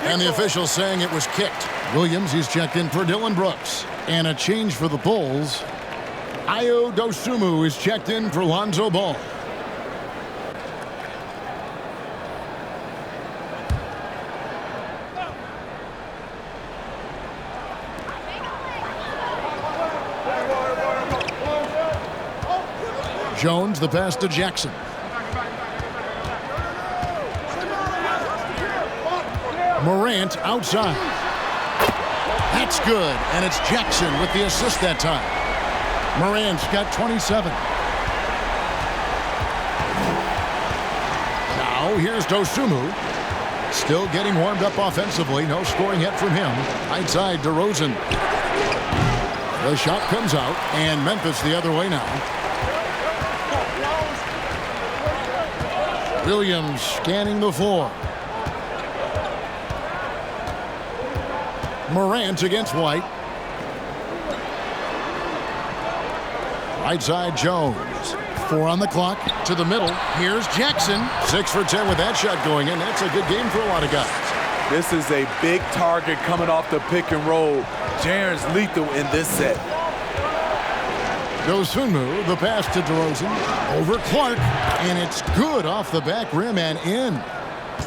And the official saying it was kicked. Williams, he's checked in for Dylan Brooks. And a change for the Bulls. Ayo Dosunmu is checked in for Lonzo Ball. Jones, the pass to Jackson. Morant outside. That's good, and it's Jackson with the assist that time. Morant's got 27. Now here's Dosunmu. Still getting warmed up offensively. No scoring yet from him. Outside DeRozan. The shot comes out, and Memphis the other way now. Williams scanning the floor. Morant against White. Right side Jones. 4 on the clock. To the middle. Here's Jackson. 6 for 10 with that shot going in. That's a good game for a lot of guys.
This is a big target coming off the pick and roll. Jaren's lethal in this set.
Dosunmu, the pass to DeRozan. Over Clark. And it's good off the back rim and in.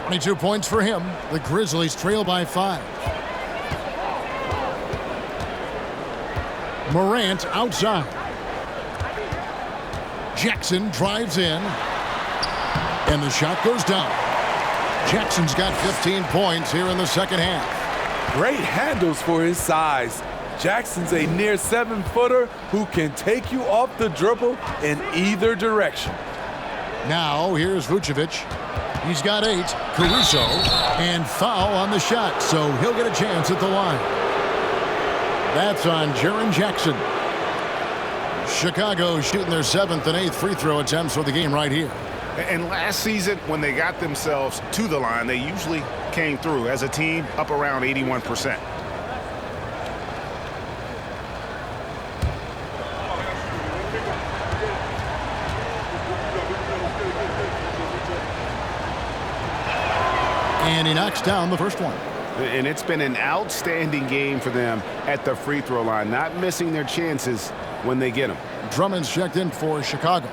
22 points for him. The Grizzlies trail by 5. Morant outside. Jackson drives in. And the shot goes down. Jackson's got 15 points here in the second half.
Great handles for his size. Jackson's a near 7-footer who can take you off the dribble in either direction.
Now here's Vucevic. He's got 8. Caruso. And foul on the shot, so he'll get a chance at the line. That's on Jaren Jackson. Chicago shooting their 7th and 8th free throw attempts for the game right here.
And last season, when they got themselves to the line, they usually came through as a team up around 81%.
And he knocks down the first one.
And it's been an outstanding game for them at the free throw line, not missing their chances when they get them.
Drummond's checked in for Chicago.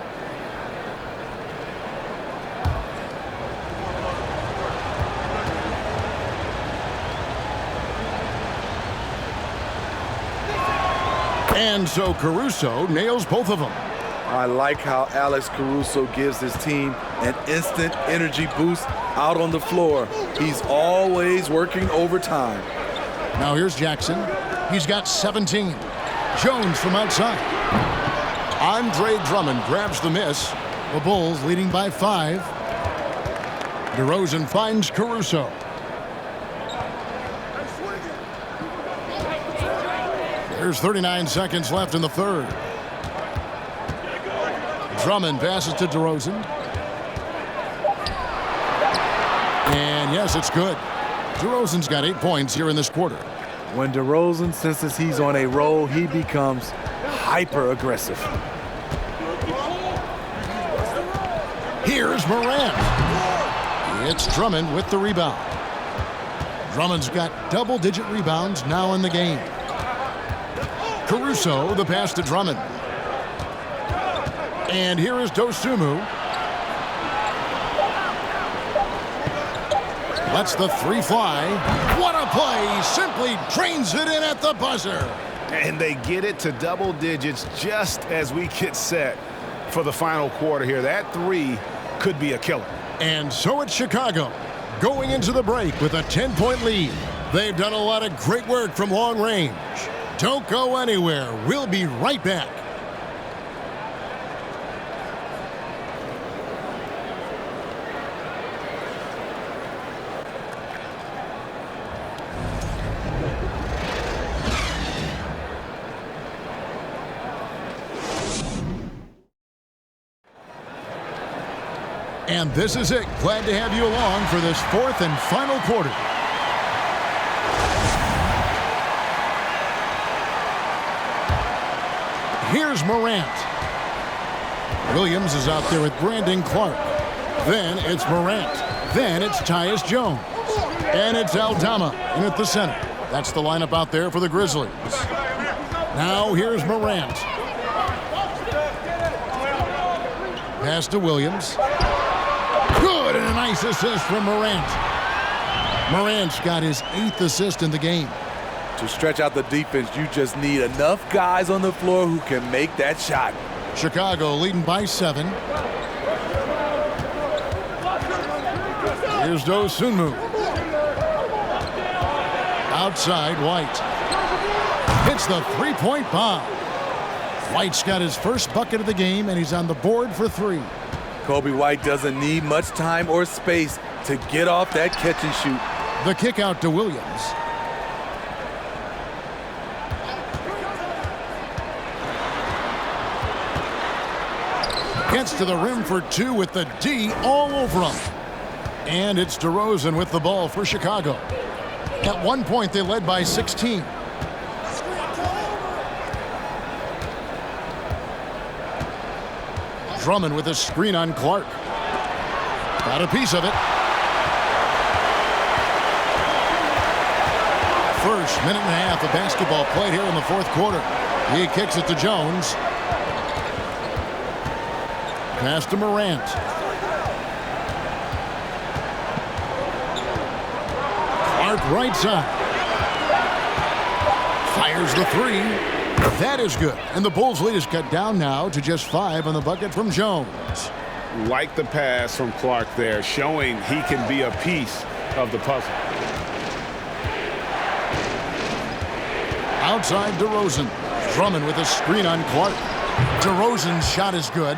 And so Caruso nails both of them.
I like how Alex Caruso gives his team an instant energy boost out on the floor. He's always working overtime.
Now here's Jackson. He's got 17. Jones from outside. Andre Drummond grabs the miss. The Bulls leading by 5. Derozan finds Caruso. There's 39 seconds left in the third. Drummond passes to Derozan. And yes, it's good. Derozan's got 8 points here in this quarter.
When Derozan senses he's on a roll, he becomes hyper-aggressive.
Here's Morant. It's Drummond with the rebound. Drummond's got double-digit rebounds now in the game. Caruso, the pass to Drummond. And here is Dosunmu. Lets the three fly. What a play! Simply drains it in at the buzzer.
And they get it to double digits just as we get set for the final quarter here. That three could be a killer.
And so it's Chicago going into the break with a 10-point lead. They've done a lot of great work from long range. Don't go anywhere. We'll be right back. And this is it. Glad to have you along for this fourth and final quarter. Here's Morant. Williams is out there with Brandon Clark. Then it's Morant. Then it's Tyus Jones. And it's Aldama in at the center. That's the lineup out there for the Grizzlies. Now here's Morant. Pass to Williams. Good, and a nice assist from Morant. Morant's got his 8th assist in the game.
To stretch out the defense, you just need enough guys on the floor who can make that shot.
Chicago leading by 7. Here's Dosunmu. Outside, White. Hits the three-point bomb. White's got his first bucket of the game, and he's on the board for 3.
Kobe White doesn't need much time or space to get off that catch and shoot.
The kick out to Williams. Gets to the rim for 2 with the D all over him. And it's Derozan with the ball for Chicago. At one point, they led by 16. Drummond with a screen on Clark. Got a piece of it. First minute and a half of basketball played here in the fourth quarter. He kicks it to Jones. Pass to Morant. Clark right side. Fires the 3. That is good. And the Bulls' lead is cut down now to just 5 on the bucket from Jones.
Like the pass from Clark there, showing he can be a piece of the puzzle.
Outside Derozan. Drummond with a screen on Clark. Derozan's shot is good.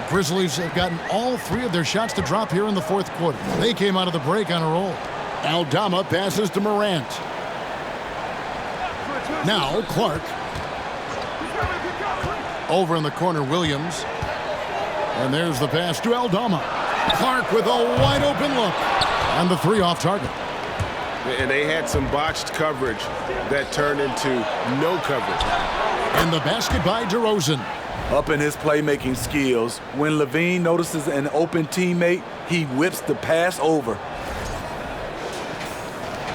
Grizzlies have gotten all 3 of their shots to drop here in the fourth quarter. They came out of the break on a roll. Aldama passes to Morant. Now Clark. Over in the corner, Williams. And there's the pass to Aldama. Clark with a wide-open look. And the three off target.
And they had some botched coverage that turned into no coverage.
And the basket by Derozan.
Up in his playmaking skills, when Levine notices an open teammate, he whips the pass over.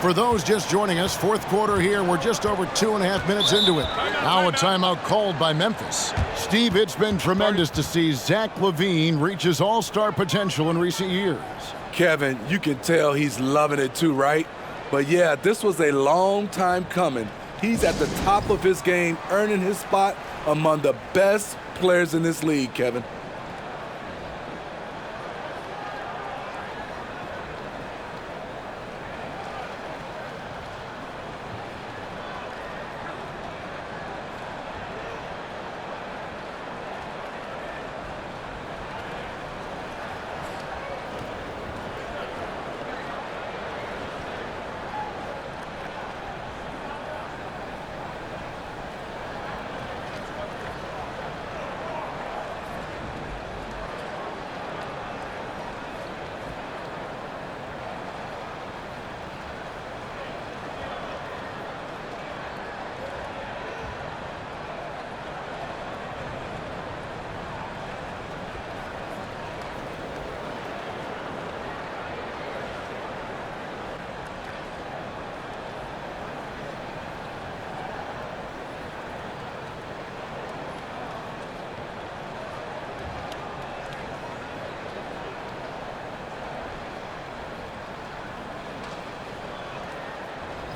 For those just joining us, fourth quarter here. We're just over 2.5 minutes into it. Now a timeout called by Memphis. Steve, it's been tremendous to see Zach LaVine reach his all-star potential in recent years.
Kevin, you can tell he's loving it too, right? But yeah, this was a long time coming. He's at the top of his game, earning his spot among the best players in this league, Kevin.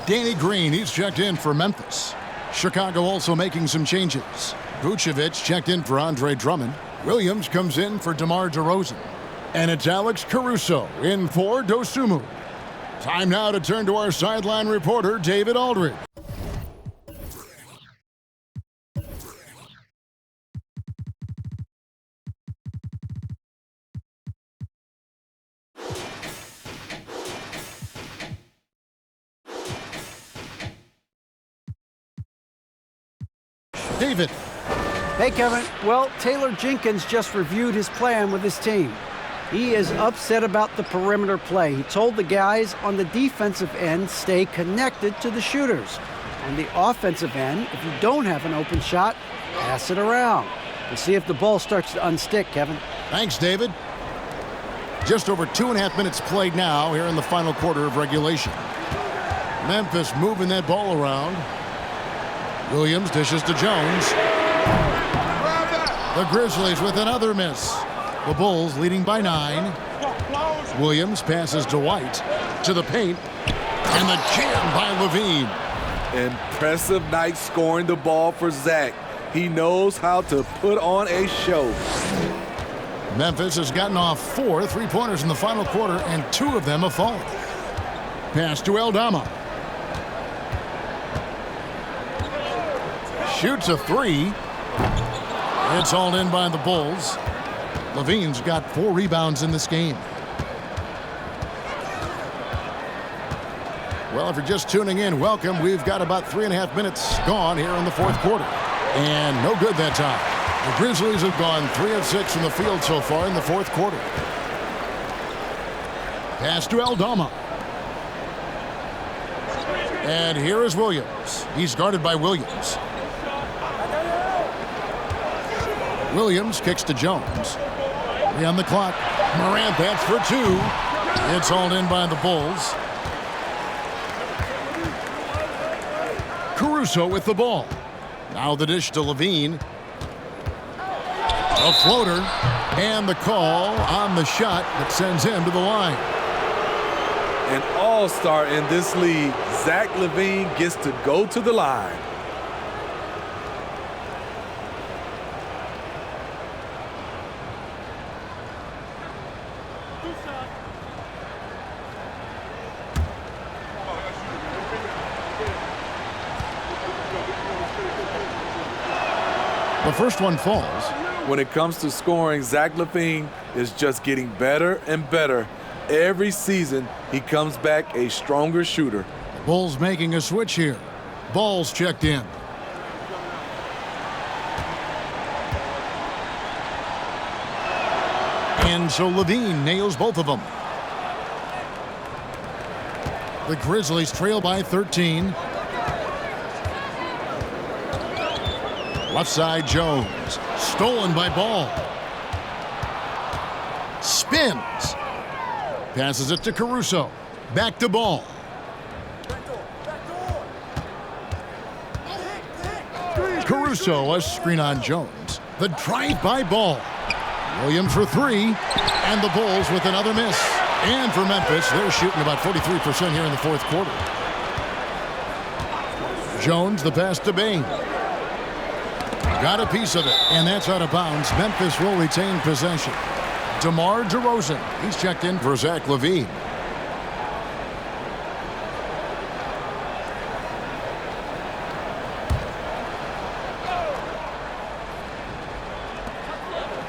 Danny Green, he's checked in for Memphis. Chicago also making some changes. Vucevic checked in for Andre Drummond. Williams comes in for DeMar DeRozan. And it's Alex Caruso in for Dosunmu. Time now to turn to our sideline reporter, David Aldridge. David.
Hey, Kevin. Well, Taylor Jenkins just reviewed his plan with his team. He is upset about the perimeter play. He told the guys on the defensive end stay connected to the shooters. On the offensive end, if you don't have an open shot, pass it around. We'll see if the ball starts to unstick, Kevin.
Thanks, David. Just over 2.5 minutes played now here in the final quarter of regulation. Memphis moving that ball around. Williams dishes to Jones. The Grizzlies with another miss. The Bulls leading by 9. Williams passes to White. To the paint. And the jam by Levine.
Impressive night scoring the ball for Zach. He knows how to put on a show.
Memphis has gotten off 4 3-pointers in the final quarter, and 2 of them have fallen. Pass to Aldama. Shoots a 3. It's hauled in by the Bulls. Levine's got 4 rebounds in this game. Well, if you're just tuning in, welcome. We've got about 3.5 minutes gone here in the fourth quarter. And no good that time. The Grizzlies have gone 3 of 6 from the field so far in the fourth quarter. Pass to Aldama. And here is Williams. He's guarded by Williams. Williams kicks to Jones. 3 on the clock. Morant, that's for 2. It's hauled in by the Bulls. Caruso with the ball. Now the dish to Levine. A floater. And the call on the shot that sends him to the line.
An all-star in this league, Zach LaVine gets to go to the line.
The first one falls.
When it comes to scoring, Zach LaVine is just getting better and better. Every season, he comes back a stronger shooter.
Bulls making a switch here. Ball's checked in. And so Levine nails both of them. The Grizzlies trail by 13. Left side, Jones. Stolen by Ball. Spins. Passes it to Caruso. Back to Ball. Caruso, a screen on Jones. The drive by Ball. Williams for three. And the Bulls with another miss. And for Memphis, they're shooting about 43% here in the fourth quarter. Jones, the pass to Bain. Got a piece of it, and that's out of bounds. Memphis will retain possession. DeMar DeRozan, he's checked in for Zach LaVine.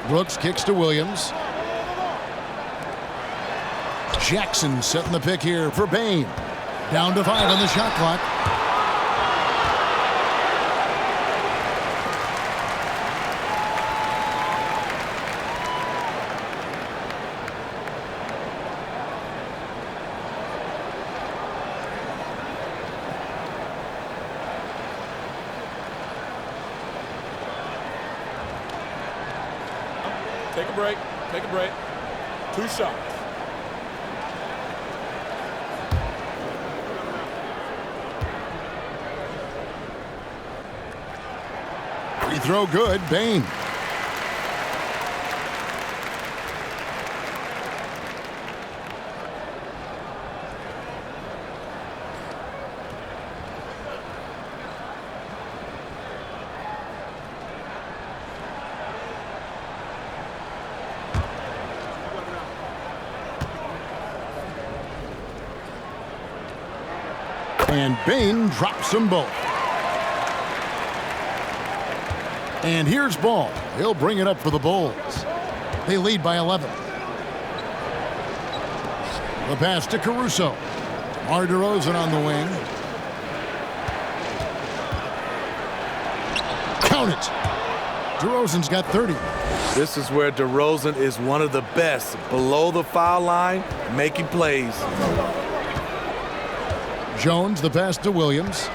Brooks kicks to Williams. Jackson setting the pick here for Bain. Down to 5 on the shot clock.
Take a break. Take a break. 2 shots.
Free throw good. Bain. And Bain drops them both. And here's Ball. He'll bring it up for the Bulls. They lead by 11. The pass to Caruso. Derozan on the wing. Count it. DeRozan's got 30.
This is where DeRozan is one of the best. Below the foul line, making plays.
Jones, the pass to Williams.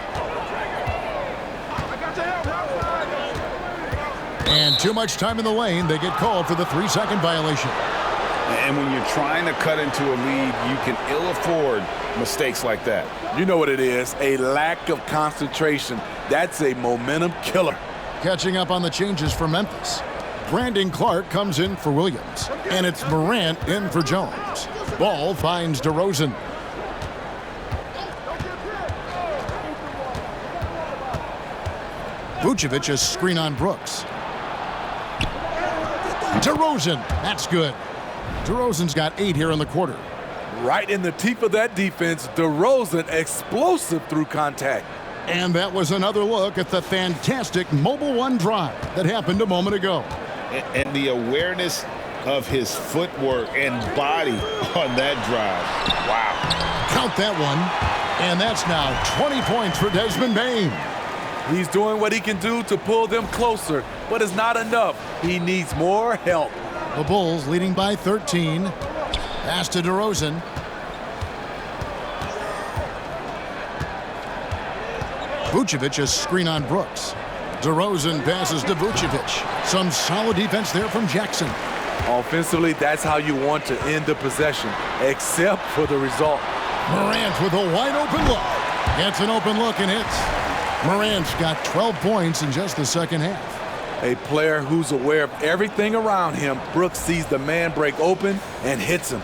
And too much time in the lane. They get called for the 3-second violation.
And when you're trying to cut into a lead, you can ill afford mistakes like that.
You know what it is, a lack of concentration. That's a momentum killer.
Catching up on the changes for Memphis. Brandon Clark comes in for Williams. And it's Morant in for Jones. Ball finds DeRozan. Vucevic a screen on Brooks. DeRozan, that's good. DeRozan's got 8 here in the quarter.
Right in the teeth of that defense, DeRozan explosive through contact.
And that was another look at the fantastic Mobile One drive that happened a moment ago.
And the awareness of his footwork and body on that drive. Wow.
Count that one. And that's now 20 points for Desmond Bain.
He's doing what he can do to pull them closer, but it's not enough. He needs more help.
The Bulls leading by 13. Pass to DeRozan. Vucevic a screen on Brooks. DeRozan passes to Vucevic. Some solid defense there from Jackson.
Offensively, that's how you want to end the possession, except for the result.
Morant with a wide open look. Gets an open look and hits. Morant's got 12 points in just the second half.
A player who's aware of everything around him. Brooks sees the man break open and hits him.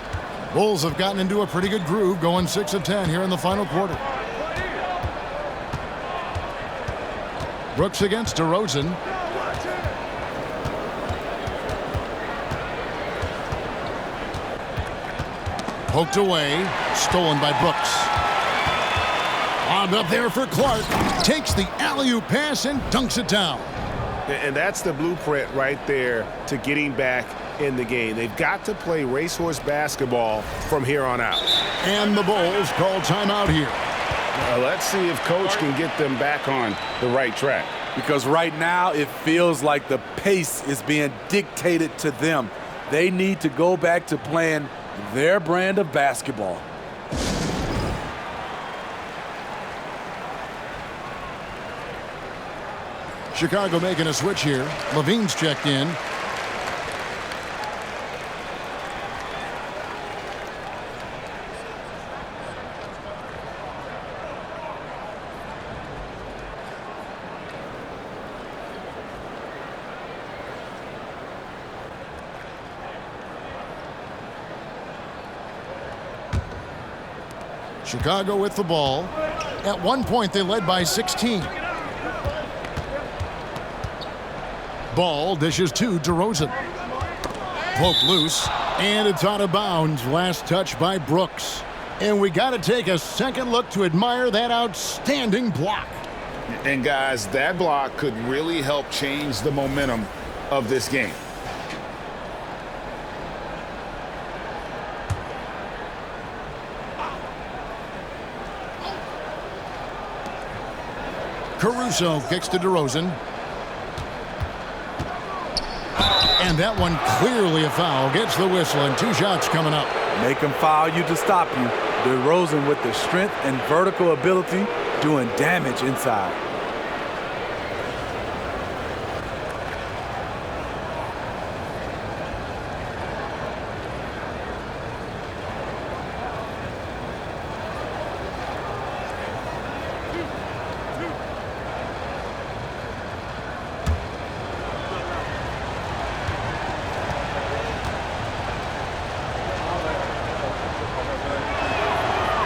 Bulls have gotten into a pretty good groove, going 6 of 10 here in the final quarter. Brooks against DeRozan. Poked away, stolen by Brooks. Lobbed up there for Clark. Takes the alley-oop pass and dunks it down.
And that's the blueprint right there to getting back in the game. They've got to play racehorse basketball from here on out.
And the Bulls call timeout here.
Let's see if Coach can get them back on the right track.
Because right now it feels like the pace is being dictated to them. They need to go back to playing their brand of basketball.
Chicago making a switch here. Levine's checked in. Chicago with the ball. At one point, they led by 16. Ball dishes to Derozan. Poked loose, and it's out of bounds. Last touch by Brooks. And we got to take a second look to admire that outstanding block.
And guys, that block could really help change the momentum of this game.
Caruso kicks to Derozan. And that one clearly a foul. Gets the whistle, and 2 shots coming up.
Make them foul you to stop you. Derozan with the strength and vertical ability doing damage inside.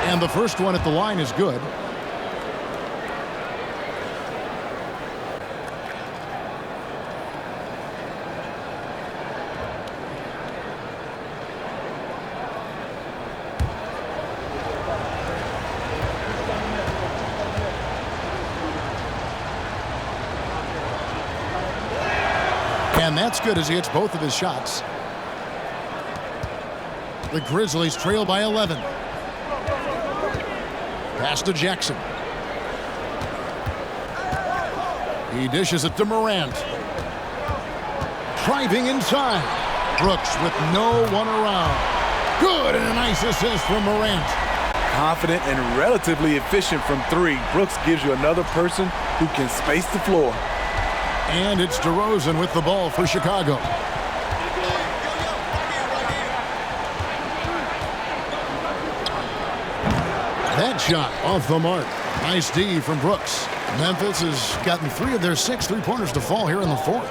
And the first one at the line is good. And that's good as he hits both of his shots. The Grizzlies trail by 11. Pass to Jackson. He dishes it to Morant. Driving inside. Brooks with no one around. Good, and a nice assist from Morant.
Confident and relatively efficient from 3. Brooks gives you another person who can space the floor.
And it's Derozan with the ball for Chicago. That shot off the mark. Nice D from Brooks. Memphis has gotten 3 of their 6 3-pointers to fall here in the 4th.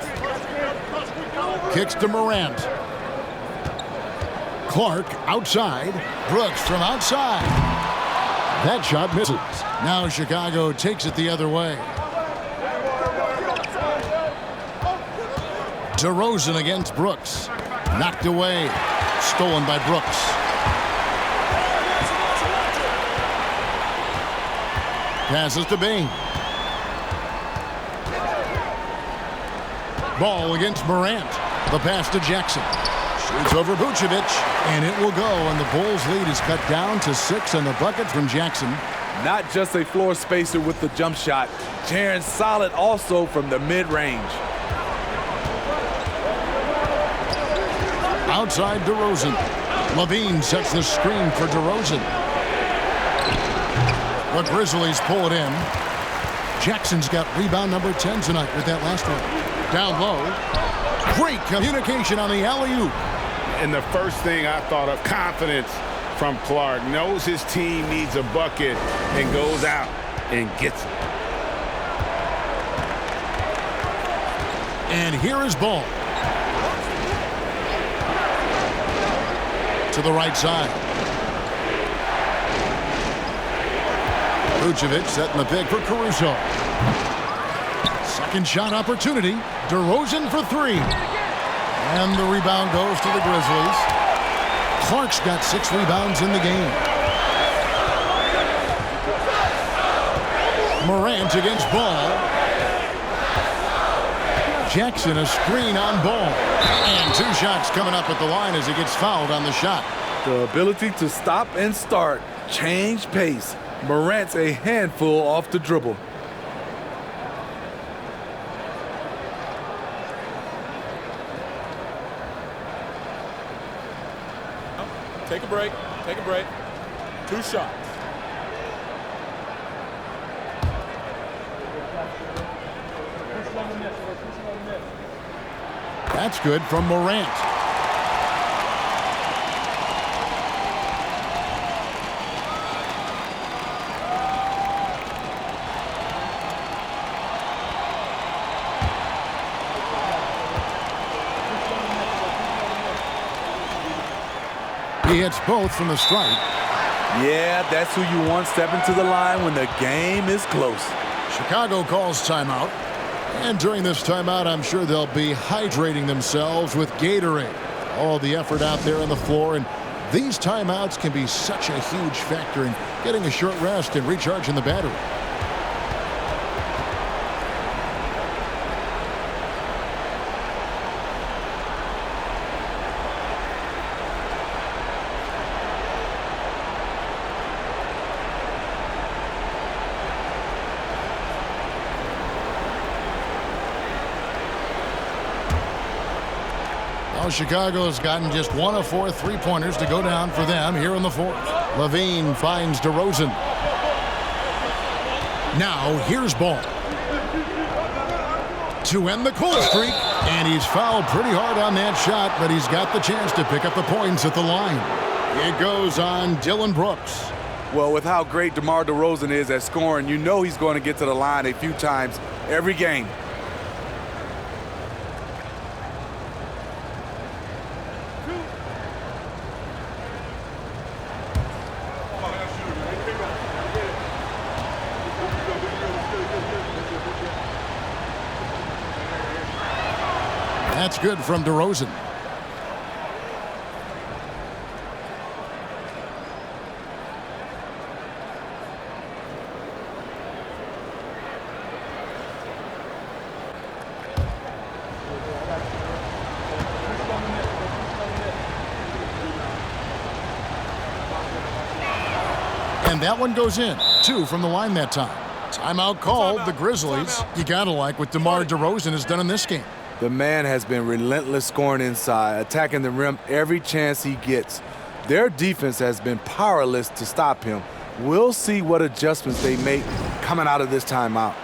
Kicks to Morant. Clark outside. Brooks from outside. That shot misses. Now Chicago takes it the other way. Derozan against Brooks. Knocked away. Stolen by Brooks. Passes to Bain. Ball against Morant. The pass to Jackson. Shoots over Vucevic, and it will go, and the Bulls' lead is cut down to 6 on the bucket from Jackson.
Not just a floor spacer with the jump shot. Jaron solid also from the mid-range.
Outside Derozan. Levine sets the screen for Derozan. The Grizzlies pull it in. Jackson's got rebound number 10 tonight with that last one. Down low. Great communication on the alley-oop.
And the first thing I thought of, confidence from Clark. Knows his team needs a bucket and goes out and gets it.
And here is Ball. To the right side. Vucevic setting the pick for Caruso. Second shot opportunity. Derozan for 3. And the rebound goes to the Grizzlies. Clark's got 6 rebounds in the game. Morant against Ball. Jackson a screen on Ball. And 2 shots coming up at the line as he gets fouled on the shot.
The ability to stop and start, change pace. Morant's a handful off the dribble. Take a break. Take a break. 2 shots.
That's good from Morant. He hits both from the stripe.
Yeah, that's who you want stepping to the line when the game is close.
Chicago calls timeout. And during this timeout, I'm sure they'll be hydrating themselves with Gatorade. All the effort out there on the floor, and these timeouts can be such a huge factor in getting a short rest and recharging the battery. Chicago's gotten just 1 of 4 3-pointers to go down for them here in the fourth. Levine finds Derozan. Now here's Ball. To end the cold streak, and he's fouled pretty hard on that shot, but he's got the chance to pick up the points at the line. It goes on Dylan Brooks.
Well, with how great DeMar DeRozan is at scoring, you know he's going to get to the line a few times every game.
That's good from Derozan. And that one goes in. 2 from the line that time. Timeout called. The Grizzlies. You gotta like what DeMar DeRozan has done in this game.
The man has been relentless scoring inside, attacking the rim every chance he gets. Their defense has been powerless to stop him. We'll see what adjustments they make coming out of this timeout.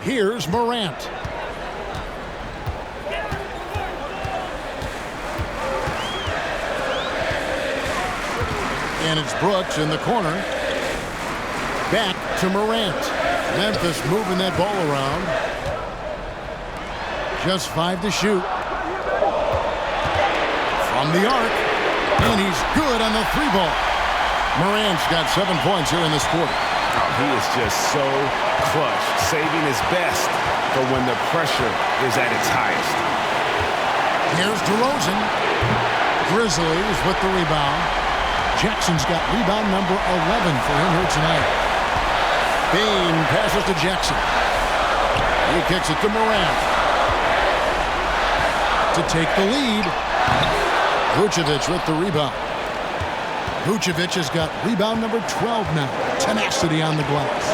Here's Morant. And it's Brooks in the corner. Back to Morant. Memphis moving that ball around. Just 5 to shoot. From the arc. And he's good on the 3-ball. Morant's got 7 points here in this quarter.
He is just so clutch, saving his best for when the pressure is at its highest.
Here's Derozan. Grizzlies with the rebound. Jackson's got rebound number 11 for him here tonight. Bain passes to Jackson. He kicks it to Morant. To take the lead. Vucevic with the rebound. Vucevic has got rebound number 12 now. Tenacity on the glass.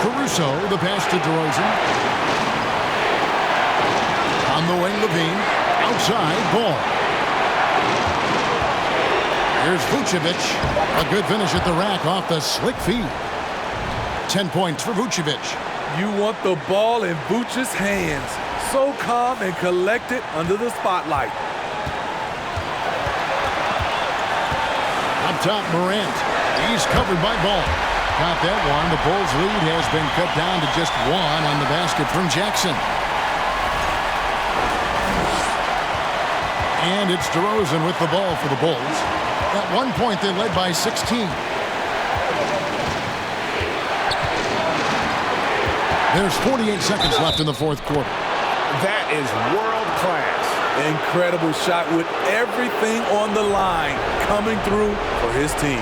Caruso, the pass to DeRozan. On the wing, Levine. Outside, Ball. Here's Vucevic. A good finish at the rack off the slick feed. 10 points for Vucevic.
You want the ball in Vucevic's hands. So calm and collected under the spotlight.
Up top, Morant. He's covered by Ball. Got that one. The Bulls' lead has been cut down to just 1 on the basket from Jackson. And it's DeRozan with the ball for the Bulls. At one point, they led by 16. There's 48 seconds left in the fourth quarter.
That is world class.
Incredible shot with everything on the line coming through for his team.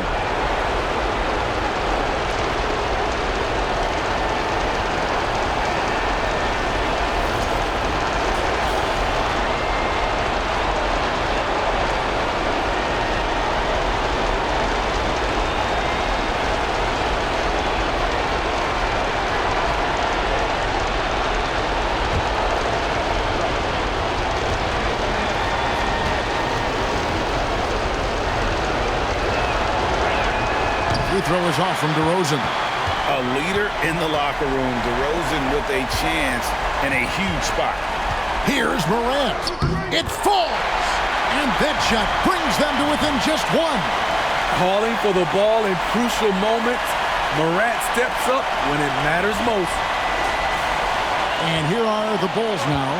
throw is off from Derozan.
A leader in the locker room. Derozan with a chance in a huge spot.
Here's Morant. It falls. And that shot brings them to within just one.
Calling for the ball in crucial moments. Morant steps up when it matters most.
And here are the Bulls now.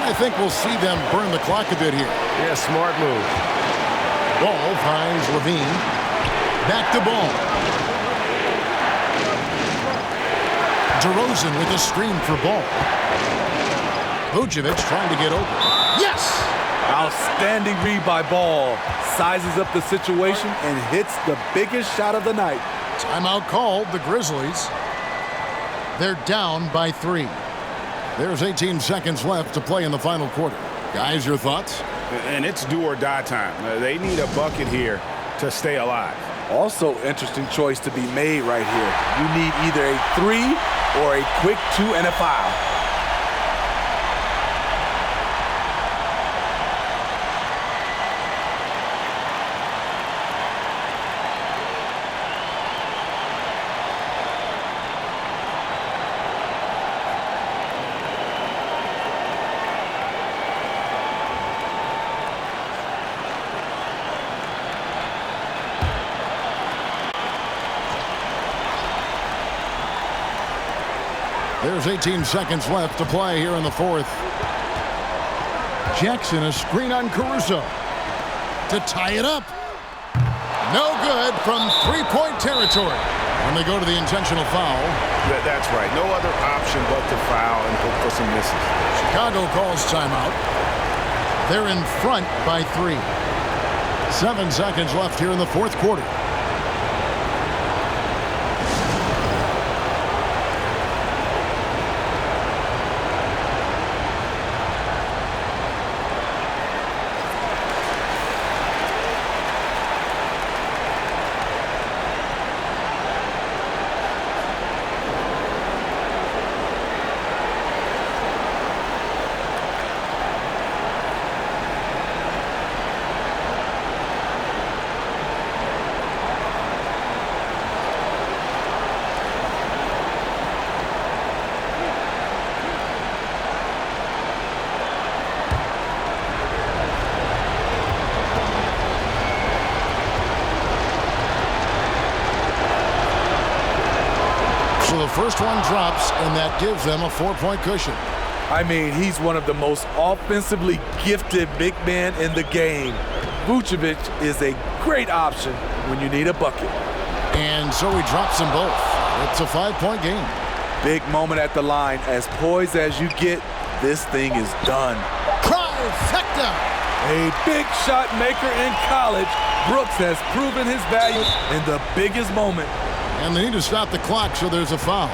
I think we'll see them burn the clock a bit here.
Yeah, smart move.
Ball finds Levine. Back to Ball. Derozan with a screen for Ball. Vucevic trying to get open. Yes!
Outstanding read by Ball. Sizes up the situation and hits the biggest shot of the night.
Timeout called, the Grizzlies. They're down by 3. There's 18 seconds left to play in the final quarter. Guys, your thoughts?
And it's do or die time. They need a bucket here to stay alive.
Also, interesting choice to be made right here. You need either a 3 or a quick 2 and a foul.
There's 18 seconds left to play here in the fourth. Jackson, a screen on Caruso to tie it up. No good from three-point territory. And they go to the intentional foul.
That's right. No other option but to foul and hope for some misses.
Chicago calls timeout. They're in front by 3. 7 seconds left here in the fourth quarter. So the first one drops, and that gives them a 4-point cushion.
I mean, he's one of the most offensively gifted big men in the game. Vucevic is a great option when you need a bucket.
And so he drops them both. It's a 5-point game.
Big moment at the line. As poised as you get, this thing is done.
Trifecta!
A big shot maker in college. Brooks has proven his value in the biggest moment.
And they need to stop the clock, so there's a foul.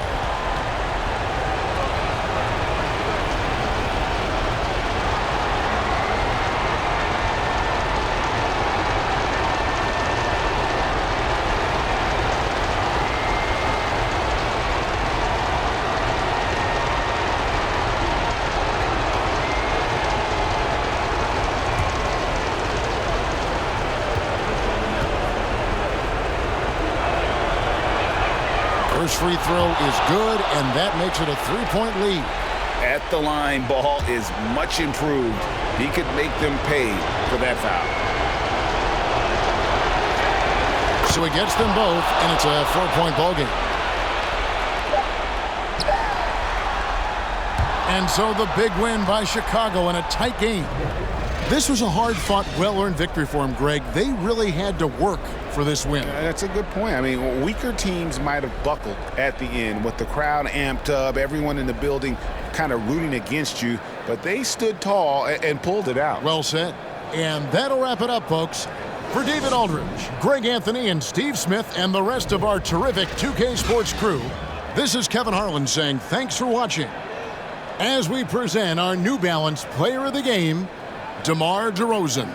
First free throw is good, and that makes it a 3-point lead.
At the line, Ball is much improved. He could make them pay for that foul.
So he gets them both, and it's a 4-point ball game. And so the big win by Chicago in a tight game. This was a hard-fought, well-earned victory for them, Greg. They really had to work for this win.
That's a good point. I mean, weaker teams might have buckled at the end with the crowd amped up, everyone in the building kind of rooting against you, but they stood tall and pulled it out.
Well said. And that'll wrap it up, folks. For David Aldridge, Greg Anthony, and Steve Smith, and the rest of our terrific 2K Sports crew, this is Kevin Harlan saying thanks for watching as we present our New Balance Player of the Game, DeMar DeRozan.